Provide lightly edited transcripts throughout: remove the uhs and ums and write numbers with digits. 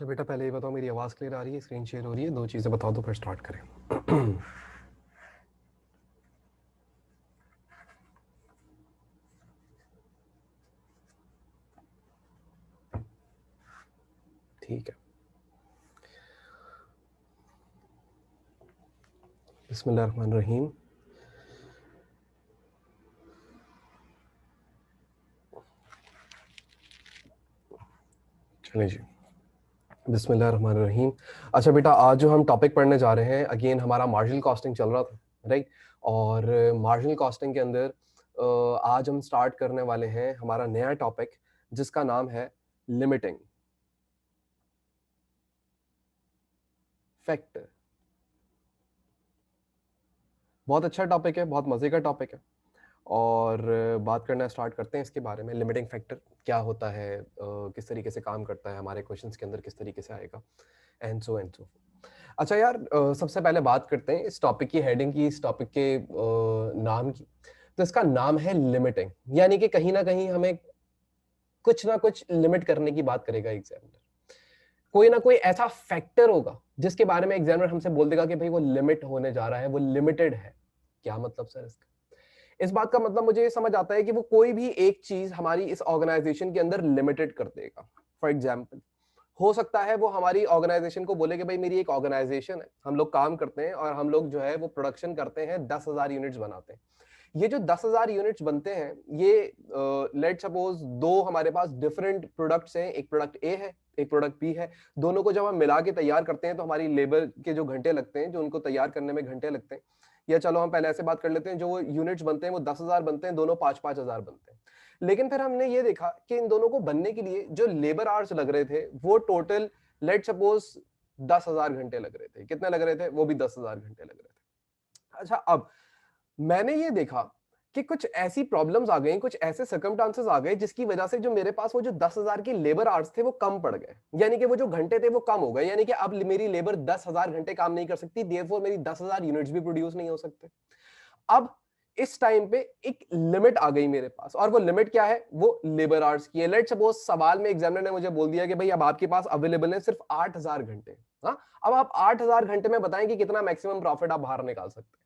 अच्छा बेटा, पहले ये बताओ मेरी आवाज़ क्लियर आ रही है, स्क्रीन शेयर हो रही है? दो चीज़ें बताओ तो फिर स्टार्ट करें। ठीक है। बिस्मिल्लाहिर्रहमानिर्रहीम। चलिए जी, बिस्मिल्लाहिर्रहमानिर्रहीम। अच्छा बेटा, आज जो हम टॉपिक पढ़ने जा रहे हैं, अगेन हमारा मार्जिनल कॉस्टिंग चल रहा था, राइट? और मार्जिनल कॉस्टिंग के अंदर आज हम स्टार्ट करने वाले हैं हमारा नया टॉपिक, जिसका नाम है लिमिटिंग फैक्टर। बहुत अच्छा टॉपिक है, बहुत मज़े का टॉपिक है। और बात करना स्टार्ट करते हैं इसके बारे में, लिमिटिंग फैक्टर क्या होता है, किस तरीके से काम करता है, हमारे क्वेश्चंस के अंदर किस तरीके से आएगा, एंड सो। अच्छा यार, सबसे पहले बात करते हैं इस टॉपिक की हेडिंग की, इस टॉपिक के नाम की। तो इसका नाम है लिमिटिंग, यानी कि कहीं ना कहीं हमें कुछ ना कुछ लिमिट करने की बात करेगा एग्जामिनर। कोई ना कोई ऐसा फैक्टर होगा जिसके बारे में एग्जामिनर हमसे बोल देगा कि भाई वो लिमिट होने जा रहा है, वो लिमिटेड है। क्या मतलब सर इसका? इस बात का मतलब मुझे ये समझ आता है कि वो कोई भी एक चीज हमारी इस ऑर्गेनाइजेशन के अंदर लिमिटेड कर देगा। फॉर एग्जाम्पल, हो सकता है वो हमारी ऑर्गेनाइजेशन को बोले कि भाई मेरी एक ऑर्गेनाइजेशन है, हम लोग काम करते हैं और हम लोग जो है वो प्रोडक्शन करते हैं, 10,000 यूनिट्स बनाते हैं। ये जो 10,000 यूनिट्स बनते हैं, ये लेट सपोज दो हमारे पास डिफरेंट प्रोडक्ट्स हैं, एक प्रोडक्ट ए है, एक प्रोडक्ट बी है। दोनों को जब हम मिला के तैयार करते हैं तो हमारी लेबर के जो घंटे लगते हैं, जो उनको तैयार करने में घंटे लगते हैं, या चलो हम पहले ऐसे बात कर लेते हैं, जो वो यूनिट्स बनते हैं वो 10,000 बनते हैं, दोनों 5,000 बनते हैं। लेकिन फिर हमने ये देखा कि इन दोनों को बनने के लिए जो लेबर आवर्स लग रहे थे वो टोटल लेट सपोज 10,000 घंटे लग रहे थे। कितने लग रहे थे? वो भी 10,000 घंटे लग रहे थे। अच्छा, अब मैंने ये देखा कि कुछ ऐसी प्रॉब्लम्स आ गई, कुछ ऐसे सर्कमस्टांसेस आ गए जिसकी वजह से जो मेरे पास वो जो 10,000 की लेबर आवर्स थे वो कम पड़ गए, यानी कि वो जो घंटे थे वो कम हो गए, यानी कि अब मेरी लेबर 10,000 घंटे काम नहीं कर सकती, देयरफॉर मेरी 10,000 यूनिट्स भी प्रोड्यूस नहीं हो सकते। अब इस टाइम पे एक लिमिट आ गई मेरे पास, और वो लिमिट क्या है? वो लेबर आवर्स की है। लेट सपोज सवाल में एग्जामिनर ने मुझे बोल दिया कि भाई अब आपके पास अवेलेबल है सिर्फ 8,000 घंटे। हाँ, अब आप 8,000 घंटे में बताएं कि कितना मैक्सिमम प्रॉफिट आप बाहर निकाल सकते हैं।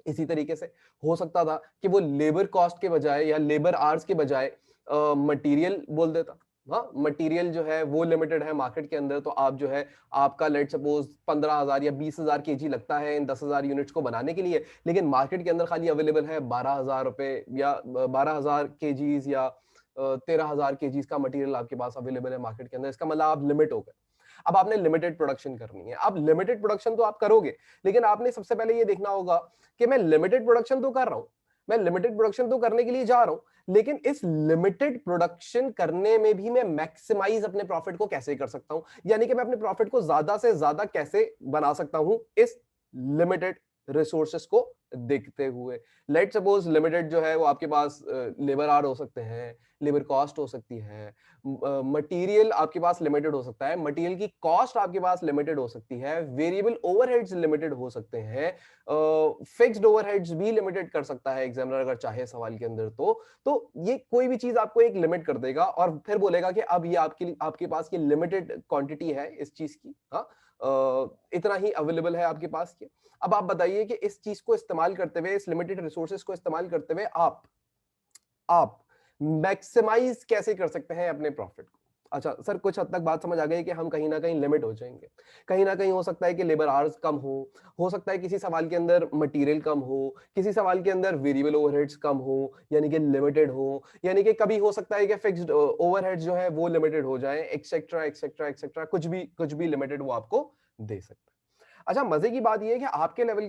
इसी तरीके से हो सकता था कि वो लेबर कॉस्ट के बजाय या लेबर आवर्स के बजाय मटेरियल बोल देता। हाँ, मटेरियल जो है वो लिमिटेड है मार्केट के अंदर, तो आप जो है आपका लेट सपोज 15,000 या 20,000 केजी लगता है इन 10,000 यूनिट्स को बनाने के लिए, लेकिन मार्केट के अंदर खाली अवेलेबल है 12,000 रुपए या 12,000 केजीज या 13,000 केजीज का मटेरियल आपके पास अवेलेबल है मार्केट के अंदर। इसका मतलब आप लिमिट हो गए। अब आपने लिमिटेड प्रोडक्शन करनी है। अब लिमिटेड प्रोडक्शन तो आप करोगे, लेकिन आपने सबसे पहले ये देखना होगा कि मैं लिमिटेड प्रोडक्शन तो कर रहा हूं, मैं लिमिटेड प्रोडक्शन तो करने के लिए जा रहा हूं, लेकिन इस लिमिटेड प्रोडक्शन करने में भी मैं मैक्सिमाइज अपने प्रॉफिट को कैसे कर सकता हूं, यानी कि मैं अपने प्रॉफिट को ज्यादा से ज्यादा कैसे बना सकता हूं इस लिमिटेड रिसोर्सेस को देखते हुए। लेट सपोज लिमिटेड जो है वो आपके पास लेबर आवर हो सकते हैं, लेबर कॉस्ट हो सकती है, मटेरियल आपके पास लिमिटेड हो सकता है, मटेरियल की कॉस्ट आपके पास लिमिटेड हो सकती है, वेरिएबल ओवरहेड्स लिमिटेड हो सकते हैं, फिक्स्ड ओवरहेड्स भी लिमिटेड कर सकता है एग्जामिनर अगर चाहे सवाल के अंदर। तो ये कोई भी चीज आपको एक लिमिट कर देगा और फिर बोलेगा कि अब ये आपके पास ये लिमिटेड क्वांटिटी है इस चीज की। हाँ, इतना ही अवेलेबल है आपके पास की। अब आप बताइए कि इस चीज को इस्तेमाल करते हुए, इस लिमिटेड रिसोर्सेज को इस्तेमाल करते हुए आप मैक्सिमाइज कैसे कर सकते हैं अपने प्रॉफिट को। अच्छा सर, कुछ हद तक बात समझ आ गई कि हम कहीं ना कहीं लिमिट हो जाएंगे। कहीं ना कहीं हो सकता है कि लेबर आवर्स कम हो सकता है किसी सवाल के अंदर मटेरियल कम हो, किसी सवाल के अंदर वेरिएबल ओवरहेड्स कम हो, यानी कि लिमिटेड हो, यानी कि कभी हो सकता है कि फिक्स्ड ओवरहेड्स जो है वो लिमिटेड हो जाए, एक्सेट्रा एक्सेट्रा एक्सेट्रा, कुछ भी लिमिटेड वो आपको दे सकता है। अच्छा, मजे की बात यह है कि आपके लेवल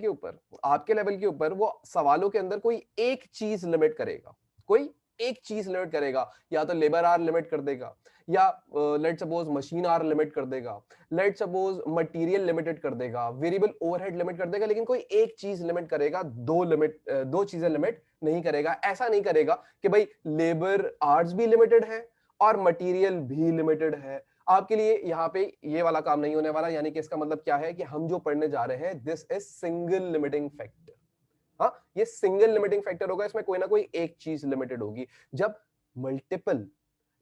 के ऊपर वो सवालों के अंदर कोई एक चीज लिमिट करेगा, कोई एक चीज लिमिट करेगा। या तो लेबर आर लिमिट कर देगा, या let suppose machine hour limit कर देगा, लेट सपोज मटेरियल लिमिटेड कर देगा, वेरिएबल ओवरहेड लिमिट कर देगा, लेकिन कोई एक चीज लिमिट करेगा, दो चीजें लिमिट नहीं करेगा। ऐसा नहीं करेगा कि भाई लेबर आर्स भी लिमिटेड है और मटेरियल भी लिमिटेड है। आपके लिए यहाँ पे ये वाला काम नहीं होने वाला, यानी कि इसका मतलब क्या है कि हम जो पढ़ने जा रहे हैं this is single limiting factor. हाँ, ये सिंगल लिमिटिंग फैक्टर होगा, इसमें कोई ना कोई एक चीज लिमिटेड होगी। जब मल्टीपल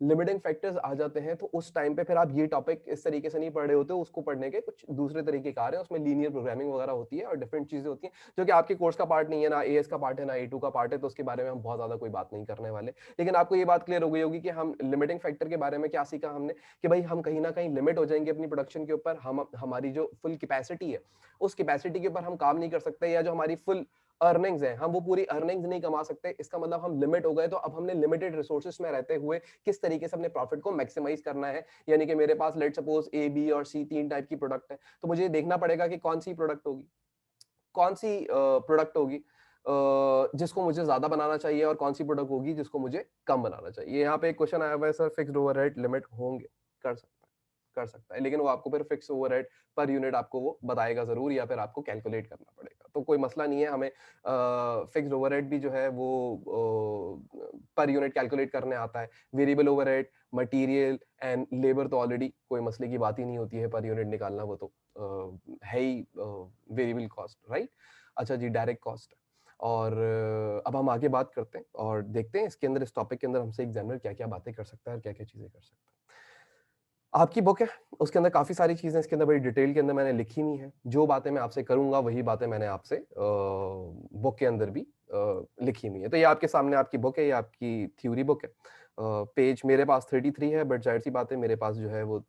लिमिटिंग फैक्टर्स आ जाते हैं तो उस टाइम पे फिर आप ये टॉपिक इस तरीके से नहीं पढ़ रहे होते, उसको पढ़ने के कुछ दूसरे तरीके कार है, उसमें लीनियर प्रोग्रामिंग वगैरह होती है और डिफरेंट चीजें होती हैं जो कि आपके कोर्स का पार्ट नहीं है, ना एएस का पार्ट है ना ए2 का पार्ट है, तो उसके बारे में हम बहुत ज्यादा कोई बात नहीं करने वाले। लेकिन आपको ये बात क्लियर हो गई होगी कि हम लिमिटिंग फैक्टर के बारे में क्या सीखा हमने, कि भाई हम कहीं ना कहीं लिमिट हो जाएंगे अपनी प्रोडक्शन के ऊपर, हम हमारी जो फुल कैपेसिटी है उस कैपेसिटी के ऊपर हम काम नहीं कर सकते, या जो हमारी फुल अर्निंग्स है हम वो पूरी अर्निंग्स नहीं कमा सकते, इसका मतलब हम लिमिट हो गए। तो अब हमने लिमिटेड रिसोर्सेज में रहते हुए किस तरीके से अपने प्रॉफिट को मैक्सिमाइज करना है, यानी कि मेरे पास लेट सपोज ए बी और सी तीन टाइप की प्रोडक्ट है, तो मुझे देखना पड़ेगा कि कौन सी प्रोडक्ट होगी, कौन सी प्रोडक्ट होगी जिसको मुझे ज्यादा बनाना चाहिए और कौन सी प्रोडक्ट होगी जिसको मुझे कम बनाना चाहिए। यहाँ पे एक क्वेश्चन आया हुआ है, सर फिक्स्ड ओवरहेड लिमिट होंगे? कर सकता है, कर सकता है, लेकिन वो आपको फिर फिक्स ओवरहेड पर यूनिट आपको वो बताएगा जरूर, या फिर आपको कैलकुलेट करना पड़ेगा, तो कोई मसला नहीं है। हमें फिक्स्ड ओवरहेड भी जो है वो पर यूनिट कैलकुलेट करने आता है। Variable overhead, material and labour तो ऑलरेडी कोई मसले की बात ही नहीं होती है, पर यूनिट निकालना वो तो है ही वेरिएबल कॉस्ट, राइट। अच्छा जी, डायरेक्ट कॉस्ट। और अब हम आगे बात करते हैं और देखते हैं इसके अंदर, इस टॉपिक के अंदर हमसे एग्जामिनर क्या क्या बातें कर सकता है और क्या क्या चीजें कर सकता है। आपकी बुक है, उसके अंदर काफी सारी चीजें इसके अंदर बड़ी डिटेल के अंदर मैंने लिखी हुई है। जो बातें मैं आपसे करूंगा वही बातें मैंने आपसे बुक के अंदर भी लिखी हुई है। तो ये आपके सामने आपकी बुक है, ये आपकी थ्योरी बुक है। पेज मेरे पास 33 है, बट जाहिर सी बात है मेरे पास जो है वो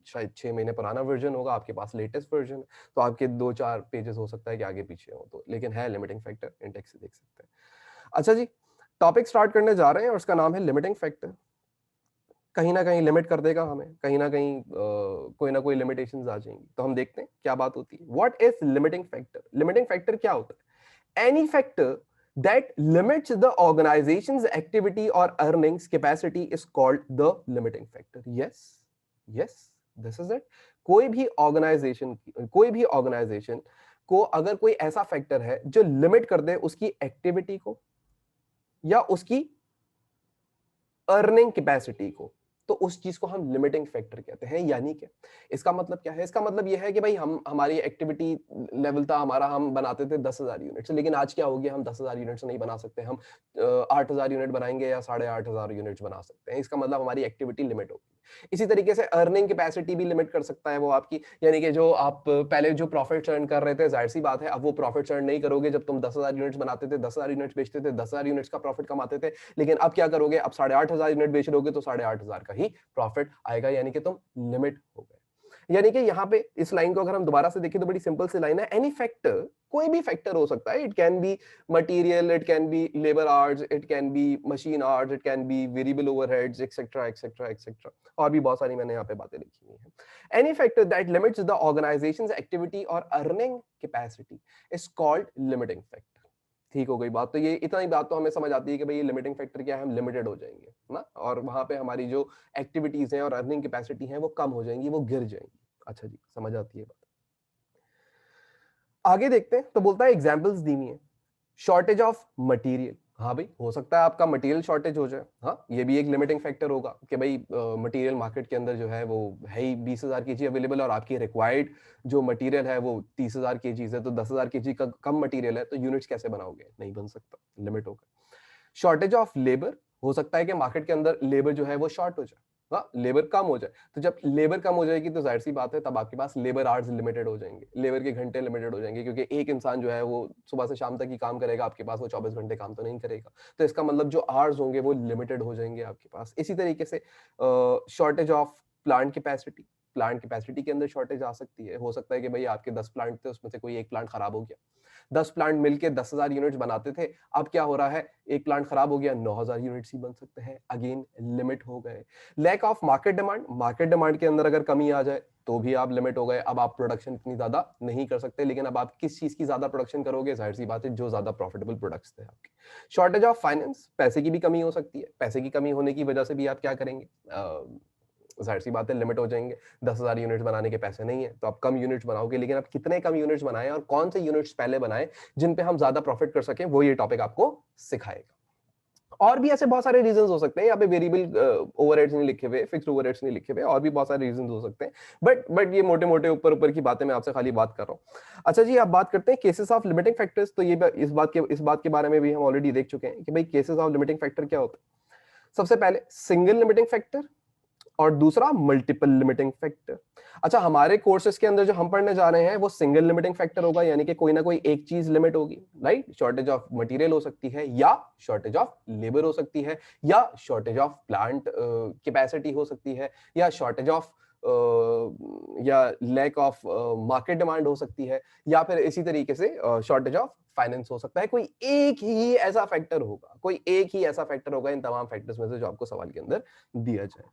शायद 6 महीने पुराना वर्जन होगा, आपके पास लेटेस्ट वर्जन है, तो आपके 2-4 पेजेस हो सकता है कि आगे पीछे हो, तो लेकिन है लिमिटिंग फैक्टर, इंडेक्स से देख सकते हैं। अच्छा जी, टॉपिक स्टार्ट करने जा रहे हैं और उसका नाम है लिमिटिंग फैक्टर। कहीं ना कहीं लिमिट कर देगा हमें, कहीं ना कहीं कोई ना कोई लिमिटेशंस आ जाएंगी, तो हम देखते हैं क्या बात होती है। What is limiting factor? Limiting factor क्या होता है? Any factor that limits the organization's activity or earnings capacity is called the limiting factor. Yes, this is it. कोई भी ऑर्गेनाइजेशन को अगर कोई ऐसा फैक्टर है जो लिमिट कर दे उसकी एक्टिविटी को या उसकी अर्निंग कैपेसिटी को, तो उस चीज को हम लिमिटिंग फैक्टर कहते हैं। यानी कि इसका मतलब क्या है? इसका मतलब यह है कि भाई हम हमारी एक्टिविटी लेवल था हमारा, हम बनाते थे 10,000 यूनिट्स, लेकिन आज क्या हो गया, हम 10,000 यूनिट्स नहीं बना सकते, हम 8,000 यूनिट बनाएंगे या 8,500 यूनिट्स बना सकते हैं। इसका मतलब हमारी एक्टिविटी लिमिट होगी। इसी तरीके से अर्निंग कैपेसिटी भी लिमिट कर सकता है वो आपकी, यानी कि जो आप पहले जो प्रॉफिट अर्न कर रहे थे, जाहिर सी बात है अब वो प्रॉफिट अर्न नहीं करोगे। जब तुम 10,000 यूनिट्स बनाते थे, 10,000 यूनिट्स बेचते थे, 10,000 यूनिट्स का प्रॉफिट कमाते थे, लेकिन अब क्या करोगे, अब 8,500 यूनिट बेच रहोगे तो 8,500 का ही प्रॉफिट आएगा, यानी कि तुम लिमिट हो गए। यानी कि यहाँ पे इस लाइन को अगर हम दोबारा से देखें तो बड़ी सिंपल सी लाइन है। एनी फैक्टर, कोई भी फैक्टर हो सकता है, it can be material, it can be labour hours, it can be machine hours, it can be variable overheads, etcetera etcetera etcetera, और भी बहुत सारी मैंने यहाँ पे बातें लिखी हुई हैं। Any factor that limits the organisations activity और earning capacity is called limiting factor. ठीक हो गई बात। तो ये इतना ही बात तो हमें समझ आती है कि भाई ये लिमिटिंग फैक्टर क्या है, हम लिमिटेड हो जाएंगे ना, और वहां पे हमारी जो एक्टिविटीज हैं और अर्निंग कैपेसिटी है वो कम हो जाएंगी, वो गिर जाएंगी। अच्छा जी, समझ आती है बात। आगे देखते हैं, तो बोलता है एग्जांपल्स दी हुई है। शॉर्टेज ऑफ मटेरियल, हाँ भाई हो सकता है आपका मटेरियल शॉर्टेज हो जाए, हाँ ये भी एक लिमिटिंग फैक्टर होगा कि भाई मटेरियल मार्केट के अंदर जो है वो है ही 20,000 केजी अवेलेबल, और आपकी रिक्वायर्ड जो मटेरियल है वो 30,000 केजी है, तो 10,000 केजी का कम मटेरियल है, तो यूनिट्स कैसे बनाओगे? नहीं बन सकता, लिमिट होगा। शॉर्टेज ऑफ लेबर, हो सकता है कि मार्केट के अंदर लेबर जो है वो शॉर्ट हो जाए, हाँ लेबर कम हो जाए, तो जब लेबर कम हो जाएगी तो जाहिर सी बात है तब आपके पास लेबर आवर्स लिमिटेड हो जाएंगे, लेबर के घंटे लिमिटेड हो जाएंगे, क्योंकि एक इंसान जो है वो सुबह से शाम तक ही काम करेगा, आपके पास वो 24 घंटे काम तो नहीं करेगा, तो इसका मतलब जो आवर्स होंगे वो लिमिटेड हो जाएंगे आपके पास। इसी तरीके से shortage of plant capacity, plant capacity के अंदर शॉर्टेज आ सकती है। हो सकता है कि भाई आपके 10 प्लांट थे, उसमें से कोई एक प्लांट खराब हो गया, 10 प्लांट मिलके 10,000 यूनिट्स बनाते थे, अब क्या हो रहा है, एक प्लांट खराब हो गया, 9,000 यूनिट्स ही बन सकते हैं, अगेन लिमिट हो गए। Lack of market demand, market demand के अंदर अगर कमी आ जाए तो भी आप लिमिट हो गए, अब आप प्रोडक्शन इतनी ज्यादा नहीं कर सकते, लेकिन अब आप किस चीज की ज्यादा प्रोडक्शन करोगे, जाहिर सी बात है जो ज्यादा प्रॉफिटेबल प्रोडक्ट्स थे आपके। शॉर्टेज ऑफ फाइनेंस, पैसे की भी कमी हो सकती है, पैसे की कमी होने की वजह से भी आप क्या करेंगे, जाहिर सी बात है लिमिट हो जाएंगे, 10,000 यूनिट्स बनाने के पैसे नहीं है, तो आप कम यूनिट्स बनाओगे, लेकिन आप कितने कम यूनिट्स बनाएं और कौन से यूनिट्स पहले बनाएं जिन पे हम ज्यादा प्रॉफिट कर सकें, वो ये टॉपिक आपको सिखाएगा। और भी ऐसे बहुत सारे रीजंस हो सकते हैं, यहाँ पे वेरिएबल ओवरहेड्स नहीं लिखे हुए, फिक्स्ड ओवरहेड्स नहीं लिखे हुए, और भी बहुत सारे रीजंस हो सकते हैं, बट ये मोटे मोटे ऊपर ऊपर की बातें मैं आपसे खाली बात कर रहा हूँ। अच्छा जी, आप बात करते हैं केसेस ऑफ लिमिटिंग फैक्टर्स, तो ये इस बात के बारे में भी हम ऑलरेडी देख चुके हैं कि भाई केसेस ऑफ लिमिटिंग फैक्टर क्या होता है। सबसे पहले सिंगल लिमिटिंग फैक्टर और दूसरा मल्टीपल लिमिटिंग फैक्टर। अच्छा, हमारे कोर्सेज के अंदर जो हम पढ़ने जा रहे हैं वो सिंगल लिमिटिंग फैक्टर होगा, यानी कि कोई ना कोई एक चीज लिमिट होगी, राइट? शॉर्टेज ऑफ मटेरियल हो सकती है, या शॉर्टेज ऑफ लेबर हो सकती है, या शॉर्टेज ऑफ प्लांट कैपेसिटी हो सकती है, या शॉर्टेज ऑफ या लैक ऑफ मार्केट डिमांड हो सकती है, या फिर इसी तरीके से शॉर्टेज ऑफ फाइनेंस हो सकता है। कोई एक ही ऐसा फैक्टर होगा, कोई एक ही ऐसा फैक्टर होगा इन तमाम फैक्टर्स में से जो आपको सवाल के अंदर दिया जाए।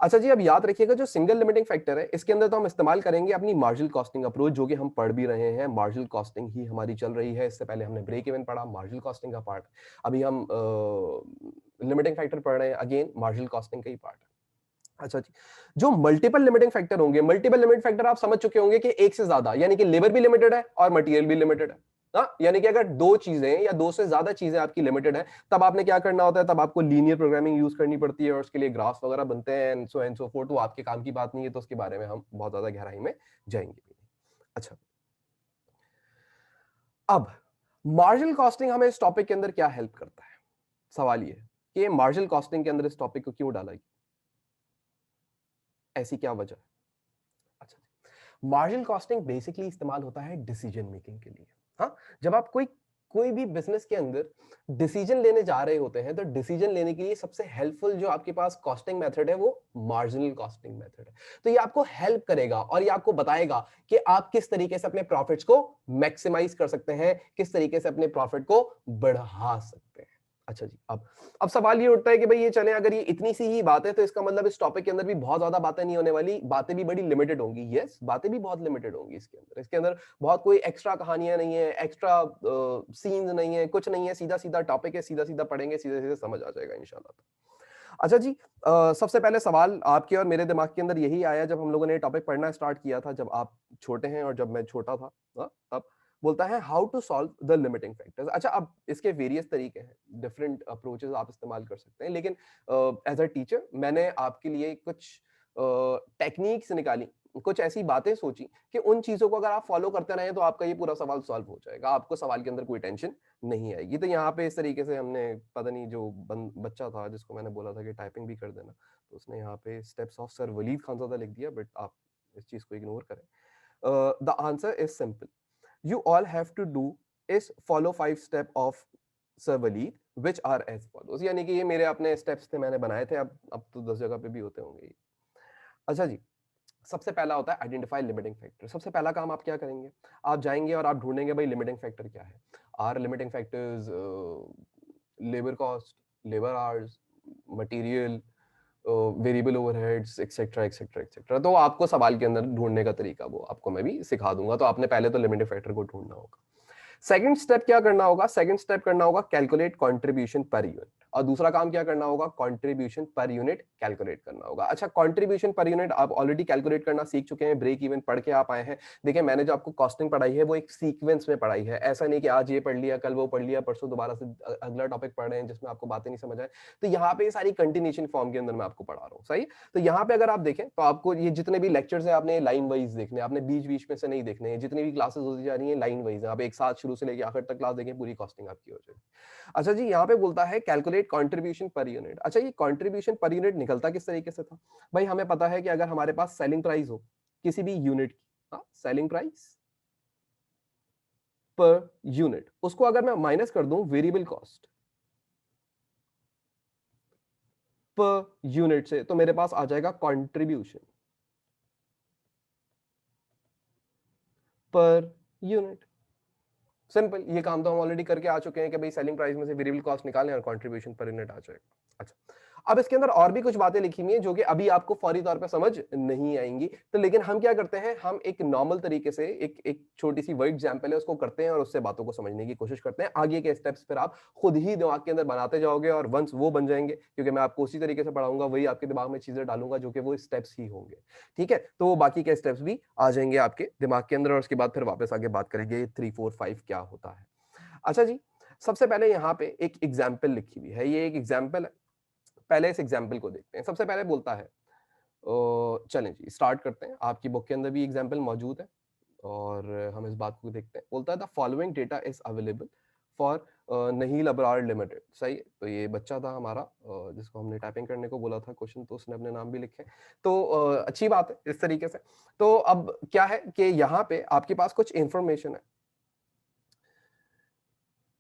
अच्छा जी, अब याद रखिएगा जो सिंगल लिमिटिंग फैक्टर है इसके अंदर तो हम इस्तेमाल करेंगे अपनी मार्जिनल कॉस्टिंग अप्रोच, जो कि हम पढ़ भी रहे हैं। मार्जिनल कॉस्टिंग ही हमारी चल रही है। इससे पहले हमने ब्रेक इवन पढ़ा, मार्जिनल कॉस्टिंग का पार्ट। अभी हम लिमिटिंग फैक्टर पढ़ रहे हैं, अगेन मार्जिनल कॉस्टिंग का ही पार्ट है। अच्छा जी, जो मल्टीपल लिमिटिंग फैक्टर होंगे, मल्टीपल लिमिट फैक्टर आप समझ चुके होंगे कि एक से ज्यादा, यानी कि लेबर भी लिमिटेड है और मटेरियल भी लिमिटेड है। हाँ, यानी कि अगर दो चीजें या दो से ज्यादा चीजें आपकी लिमिटेड है, तब आपने क्या करना होता है, तब आपको लीनियर प्रोग्रामिंग यूज करनी पड़ती है और उसके लिए ग्राफ्स वगैरह बनते हैं एंड सो फोर्थ। वो आपके काम की बात नहीं है, तो उसके बारे में हम बहुत ज्यादा गहराई में जाएंगे। अच्छा, अब मार्जिनल कॉस्टिंग हमें इस टॉपिक के अंदर क्या हेल्प करता है? सवाल ये है कि मार्जिनल कॉस्टिंग के अंदर इस टॉपिक को क्यों डाला गया, ऐसी क्या वजह है? अच्छा, मार्जिनल कॉस्टिंग बेसिकली इस्तेमाल होता है डिसीजन मेकिंग के लिए। हाँ, जब आप कोई कोई भी बिजनेस के अंदर डिसीजन लेने जा रहे होते हैं, तो डिसीजन लेने के लिए सबसे हेल्पफुल जो आपके पास कॉस्टिंग मेथड है वो मार्जिनल कॉस्टिंग मेथड है। तो ये आपको हेल्प करेगा और ये आपको बताएगा कि आप किस तरीके से अपने प्रॉफिट्स को मैक्सिमाइज कर सकते हैं, किस तरीके से अपने प्रॉफिट को बढ़ा सकते हैं। अच्छा जी, अब सवाल ये उठता है कि भाई ये चले, अगर ये इतनी सी ही बात है तो इसका मतलब इस टॉपिक के अंदर भी बहुत ज्यादा बातें नहीं होने वाली, बातें भी बड़ी लिमिटेड होंगी। यस, बातें भी बहुत लिमिटेड होंगी इसके अंदर बहुत कोई एक्स्ट्रा कहानियां नहीं है, एक्स्ट्रा सीन्स नहीं है, कुछ नहीं है, सीधा सीधा टॉपिक है, सीधा सीधा पढ़ेंगे, सीधे सीधे समझ आ जाएगा इंशाल्लाह। अच्छा जी, सबसे पहले सवाल आपके और मेरे दिमाग के अंदर यही आया जब हम लोगों ने ये टॉपिक पढ़ना स्टार्ट किया था, जब आप छोटे हैं और जब मैं छोटा था। तब बोलता है how to solve the limiting factors. अच्छा, अब इसके वेरियस तरीके हैं, डिफरेंट अप्रोचेस आप इस्तेमाल कर सकते हैं, लेकिन एज अ टीचर मैंने आपके लिए कुछ टेक्निक्स निकाली, कुछ ऐसी बातें सोची कि उन चीजों को अगर आप फॉलो करते रहे तो आपका ये पूरा सवाल सॉल्व हो जाएगा, आपको सवाल के अंदर कोई टेंशन नहीं आएगी। तो यहाँ पे इस तरीके से हमने, पता नहीं जो बच्चा था जिसको मैंने बोला था कि टाइपिंग भी कर देना, तो उसने यहाँ पे steps of sir Walid Khanzada लिख दिया, बट आप इस चीज को इग्नोर करें। The answer is simple, you all have to do is follow 5 steps of Sir Waleed which are as follows। यानी कि ये मेरे अपने स्टेप्स थे, मैंने बनाए थे, अब तो 10 जगह पे भी होते होंगे ये। अच्छा जी, सबसे पहला होता है आइडेंटिफाई लिमिटिंग फैक्टर। सबसे पहला काम आप क्या करेंगे, आप जाएंगे और आप ढूंढेंगे भाई लिमिटिंग फैक्टर क्या है। Are limiting factors labour cost, labour hours, material, variable overheads, etcetera etcetera etcetera. तो आपको सवाल के अंदर ढूंढने का तरीका वो आपको मैं भी सिखा दूंगा। तो आपने पहले तो लिमिटिंग फैक्टर को ढूंढना होगा। सेकंड स्टेप क्या करना होगा, सेकंड स्टेप करना होगा कैलकुलेट कंट्रीब्यूशन पर यूनिट। और दूसरा काम क्या करना होगा, कंट्रीब्यूशन पर यूनिट कैलकुलेट करना होगा। अच्छा, कंट्रीब्यूशन पर यूनिट आप ऑलरेडी कैलकुलेट करना सीख चुके हैं, ब्रेक इवन पढ़ के आप आए हैं। देखिए, मैंने जो आपको कॉस्टिंग पढ़ाई है वो एक सीक्वेंस में पढ़ाई है, ऐसा नहीं कि आज ये पढ़ लिया, कल वो पढ़ लिया, परसों दोबारा से अगला टॉपिक पढ़ रहे हैं जिसमें आपको बातें नहीं समझ आए। तो यहाँ पे सारी कंटिन्यूएशन फॉर्म के अंदर मैं आपको पढ़ा रहा हूँ, सही। तो यहाँ पे अगर आप देखें तो आपको ये जितने भी लेक्चर्स है आपने लाइन वाइज देखने, आपने बीच बीच में से नहीं देखने हैं। जितनी भी क्लासेस होती जा रही है लाइन वाइज है, आप एक साथ शुरू से लेकर आखिर तक क्लास देखें, पूरी कॉस्टिंग आपकी हो जाएगी। अच्छा जी, यहाँ पे बोलता है कैलकुलेट कंट्रीब्यूशन पर यूनिट। अच्छा, ये कंट्रीब्यूशन पर यूनिट निकलता किस तरीके से था भाई? हमें पता है कि अगर हमारे पास सेलिंग प्राइस हो किसी भी यूनिट की, सेलिंग प्राइस पर यूनिट, उसको अगर मैं माइनस कर दूं वेरिएबल कॉस्ट पर यूनिट से, तो मेरे पास आ जाएगा कंट्रीब्यूशन पर यूनिट। सिंपल, ये काम तो हम ऑलरेडी करके आ चुके हैं कि भाई सेलिंग प्राइस में से वेरिएबल कॉस्ट निकालें और कंट्रीब्यूशन पर यूनिट आ जाएगा। अच्छा, अब इसके अंदर और भी कुछ बातें लिखी हुई हैं जो कि अभी आपको फौरी तौर पे समझ नहीं आएंगी, तो लेकिन हम क्या करते हैं, हम एक नॉर्मल तरीके से एक एक छोटी सी वर्ड एग्जांपल है उसको करते हैं और उससे बातों को समझने की कोशिश करते हैं। आगे के स्टेप्स फिर आप खुद ही दिमाग के अंदर बनाते जाओगे और वंस वो बन जाएंगे, क्योंकि मैं आपको उसी तरीके से पढ़ाऊंगा, वही आपके दिमाग में चीजें डालूंगा जो कि वो स्टेप्स ही होंगे। ठीक है, तो वो बाकी के स्टेप्स भी आ जाएंगे आपके दिमाग के अंदर और उसके बाद फिर वापस आगे बात करेंगे 3 4 5 क्या होता है। अच्छा जी, सबसे पहले यहाँ पे एक एग्जाम्पल लिखी हुई है, ये एक एग्जाम्पल है। पहले इस एग्जाम्पल को देखते हैं। सबसे पहले बोलता है, चलें जी स्टार्ट करते हैं। आपकी बुक के अंदर भी एग्जाम्पल मौजूद है और हम इस बात को देखते हैं। बोलता है the following data is available for Nahil Abrar limited. सही है? तो ये बच्चा था हमारा जिसको हमने टाइपिंग करने को बोला था क्वेश्चन, तो उसने अपने नाम भी लिखे। तो अच्छी बात है इस तरीके से। तो अब क्या है कि यहाँ पे आपके पास कुछ इंफॉर्मेशन है,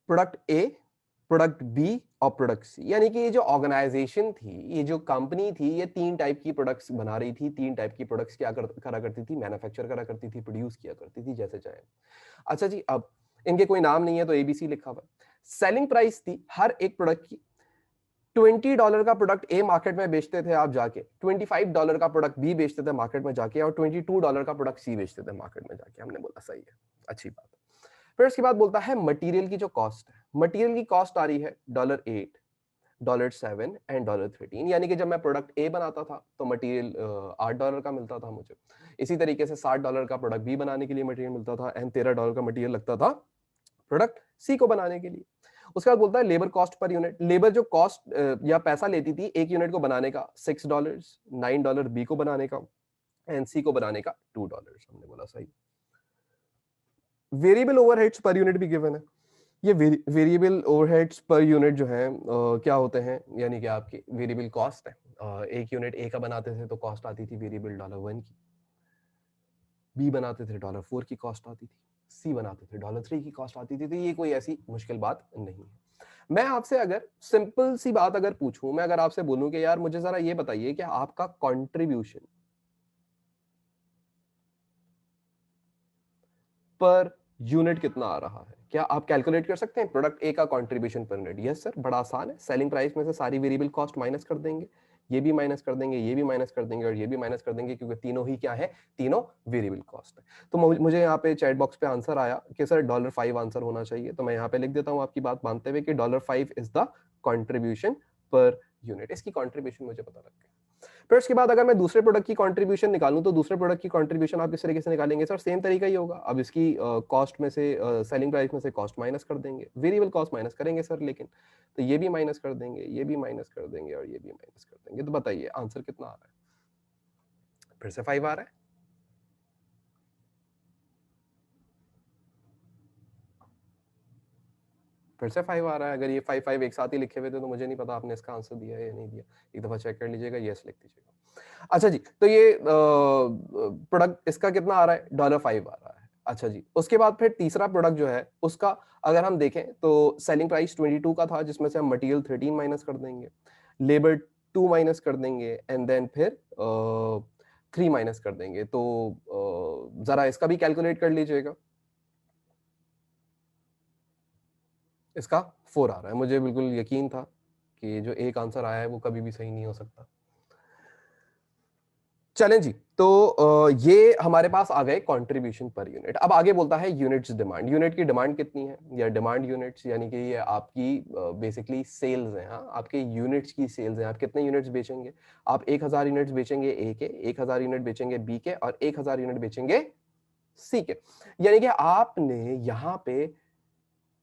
प्रोडक्ट ए, प्रोडक्ट बी और प्रोडक्ट सी। यानी कि ये जो ऑर्गेनाइजेशन थी, ये जो कंपनी थी, ये 3 टाइप की प्रोडक्ट्स बना रही थी। 3 टाइप की प्रोडक्ट्स करा करती थी, मैन्युफैक्चर करा करती थी, प्रोड्यूस किया करती थी, जैसे चाहे। अच्छा जी, अब इनके कोई नाम नहीं है तो एबीसी लिखा हुआ है। सेलिंग प्राइस थी हर एक प्रोडक्ट की। $20 का प्रोडक्ट ए मार्केट में बेचते थे आप जाके, $25 का प्रोडक्ट बी बेचते थे मार्केट में जाके, और $22 का प्रोडक्ट सी बेचते थे मार्केट में जाके। हमने बोला सही है, अच्छी बात है। फिर उसके बाद बोलता है मटेरियल की जो कॉस्ट है, मटेरियल की कॉस्ट आ रही है $8, $7 एंड $13। यानी कि जब मैं प्रोडक्ट ए बनाता था तो मटेरियल $8 का मिलता था मुझे। इसी तरीके से $60 का प्रोडक्ट बी बनाने के लिए मटेरियल मिलता था, एंड $13 का मटेरियल लगता था प्रोडक्ट सी को बनाने के लिए। उसके बाद बोलता है labour cost per unit. Labour जो कॉस्ट या पैसा लेती थी एक यूनिट को बनाने का, $6, $9 बी को बनाने का, एंड सी को बनाने का $2। हमने बोला सही। वेरिएबल ओवरहेड्स पर यूनिट भी गिवन है। ये वेरिएबल ओवरहेड्स पर यूनिट जो है क्या होते हैं, यानी कि आपकी वेरिएबल कॉस्ट है। एक यूनिट ए का बनाते थे तो कॉस्ट आती थी वेरिएबल $1 की, बी बनाते थे $4 की कॉस्ट आती थी, सी बनाते थे $3 की कॉस्ट आती थी। तो ये कोई ऐसी मुश्किल बात नहीं है। मैं आपसे अगर सिंपल सी बात अगर पूछूं, मैं अगर आपसे बोलूं कि यार मुझे जरा ये बताइए कि आपका कंट्रीब्यूशन पर यूनिट कितना आ रहा है, क्या आप कैलकुलेट कर सकते हैं प्रोडक्ट ए का contribution per unit? Yes sir, बड़ा आसान है। सेलिंग प्राइस में से सारी वेरिएबल कॉस्ट माइनस कर देंगे, ये भी माइनस कर देंगे, ये भी माइनस कर देंगे और ये भी माइनस कर देंगे, क्योंकि तीनों ही क्या है, तीनों वेरिएबल कॉस्ट है। तो मुझे यहाँ पे चैट बॉक्स पे आंसर आया कि सर $5 आंसर होना चाहिए, तो मैं यहाँ पे लिख देता हूँ आपकी बात मानते हुए कि $5 is the contribution per unit. इसकी कंट्रीब्यूशन मुझे पता लग गई। फिर उसके बाद अगर मैं दूसरे प्रोडक्ट की कंट्रीब्यूशन निकालूं तो दूसरे प्रोडक्ट की कंट्रीब्यूशन आप किस तरीके से निकालेंगे? सर सेम तरीका ही होगा। अब इसकी कॉस्ट में से सेलिंग प्राइस में से कॉस्ट माइनस कर देंगे, वेरिएबल कॉस्ट माइनस करेंगे सर, लेकिन तो ये भी माइनस कर देंगे, ये भी माइनस कर देंगे और ये भी माइनस कर देंगे। तो बताइए आंसर कितना आ रहा है? फिर से 5 आ रहा है। फिर से 5 आ रहा है। अगर ये 5 5 एक साथ ही लिखे हुए थे तो मुझे नहीं पता आपने इसका आंसर दिया है या नहीं दिया। एक दफा चेक कर लीजिएगा, यस लिख दीजिएगा। अच्छा जी, तो ये प्रोडक्ट इसका कितना आ रहा है? $5 आ रहा है। अच्छा जी, उसके बाद फिर तीसरा प्रोडक्ट जो है उसका अगर हम देखें तो सेलिंग प्राइस 22 का था, जिसमें से हम मटेरियल 13 माइनस कर देंगे, लेबर 2 माइनस कर देंगे, एंड देन फिर 3 माइनस कर देंगे। तो जरा इसका भी कैलकुलेट कर लीजिएगा। इसका 4 आ रहा है। मुझे बिल्कुल यकीन था कि जो एक आंसर आया है वो कभी भी सही नहीं हो सकता। चलें जी, तो ये हमारे पास आ गए कंट्रीब्यूशन पर यूनिट। अब आगे बोलता है यूनिट्स डिमांड। यूनिट की डिमांड कितनी है, या डिमांड यूनिट्स, यानी कि ये आपकी बेसिकली सेल्स हैं। हाँ, आपके यूनिट्स की सेल्स हैं। आप कितने यूनिट्स बेचेंगे? आप 1000 यूनिट्स बेचेंगे ए के, 1000 यूनिट बेचेंगे बी के, और 1000 यूनिट बेचेंगे सी के। यानी कि आपने यहाँ पे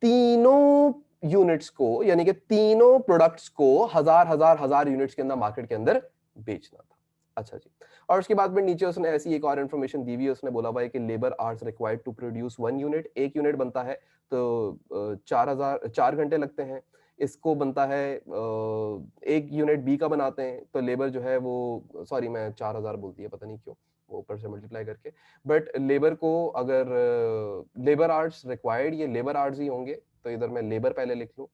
तीनों यूनिट्स को, यानी कि तीनों प्रोडक्ट्स को हजार हजार हजार यूनिट्स के अंदर मार्केट के अंदर बेचना था। अच्छा जी, और उसके बाद में नीचे उसने ऐसी एक और इन्फॉर्मेशन दी हुई है। उसने बोला हुआ है कि labour hours required to produce 1 unit. एक यूनिट बनता है तो 4 घंटे लगते हैं। इसको बनता है एक यूनिट बी का बनाते हैं तो लेबर जो है वो, सॉरी मैं 4000 बोल दिया, पता नहीं क्यों, वो ऊपर से मल्टीप्लाई करके। बट लेबर को अगर लेबर आवर्स रिक्वायर्ड, ये लेबर आवर्स ही होंगे, तो इधर मैं लेबर पहले लिख लूं।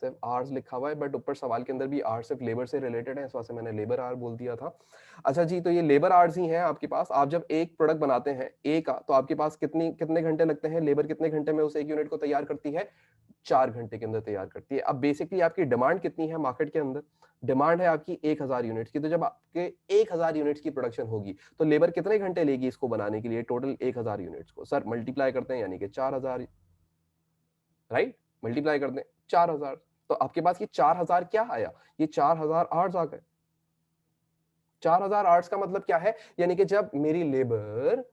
सिर्फ आवर्स लिखा हुआ है, बट ऊपर सवाल के अंदर भी आवर्स सिर्फ लेबर से रिलेटेड है, इस वजह से मैंने लेबर आवर बोल दिया था। अच्छा जी, तो ये लेबर आवर्स ही हैं आपके पास। आप जब एक प्रोडक्ट बनाते हैं ए का, तो आपके पास कितने घंटे लगते हैं? लेबर कितने घंटे में उस एक यूनिट को तैयार करती है? 4 घंटे के अंदर तैयार करती है। अब बेसिकली आपकी डिमांड कितनी है मार्केट के अंदर? डिमांड है आपकी 1000 यूनिट्स की। तो जब आपके 1000 यूनिट्स की प्रोडक्शन होगी तो लेबर कितने घंटे लेगी इसको बनाने के लिए? टोटल 1000 यूनिट्स को सर मल्टीप्लाई करते हैं, यानी कि 4000, राइट? मल्टीप्लाई करते हैं 4000, तो आपके पास ये 4000 क्या आया? ये 4000 आवर्स आ गए। 4000 आवर्स का मतलब क्या है? यानी कि जब मेरी लेबर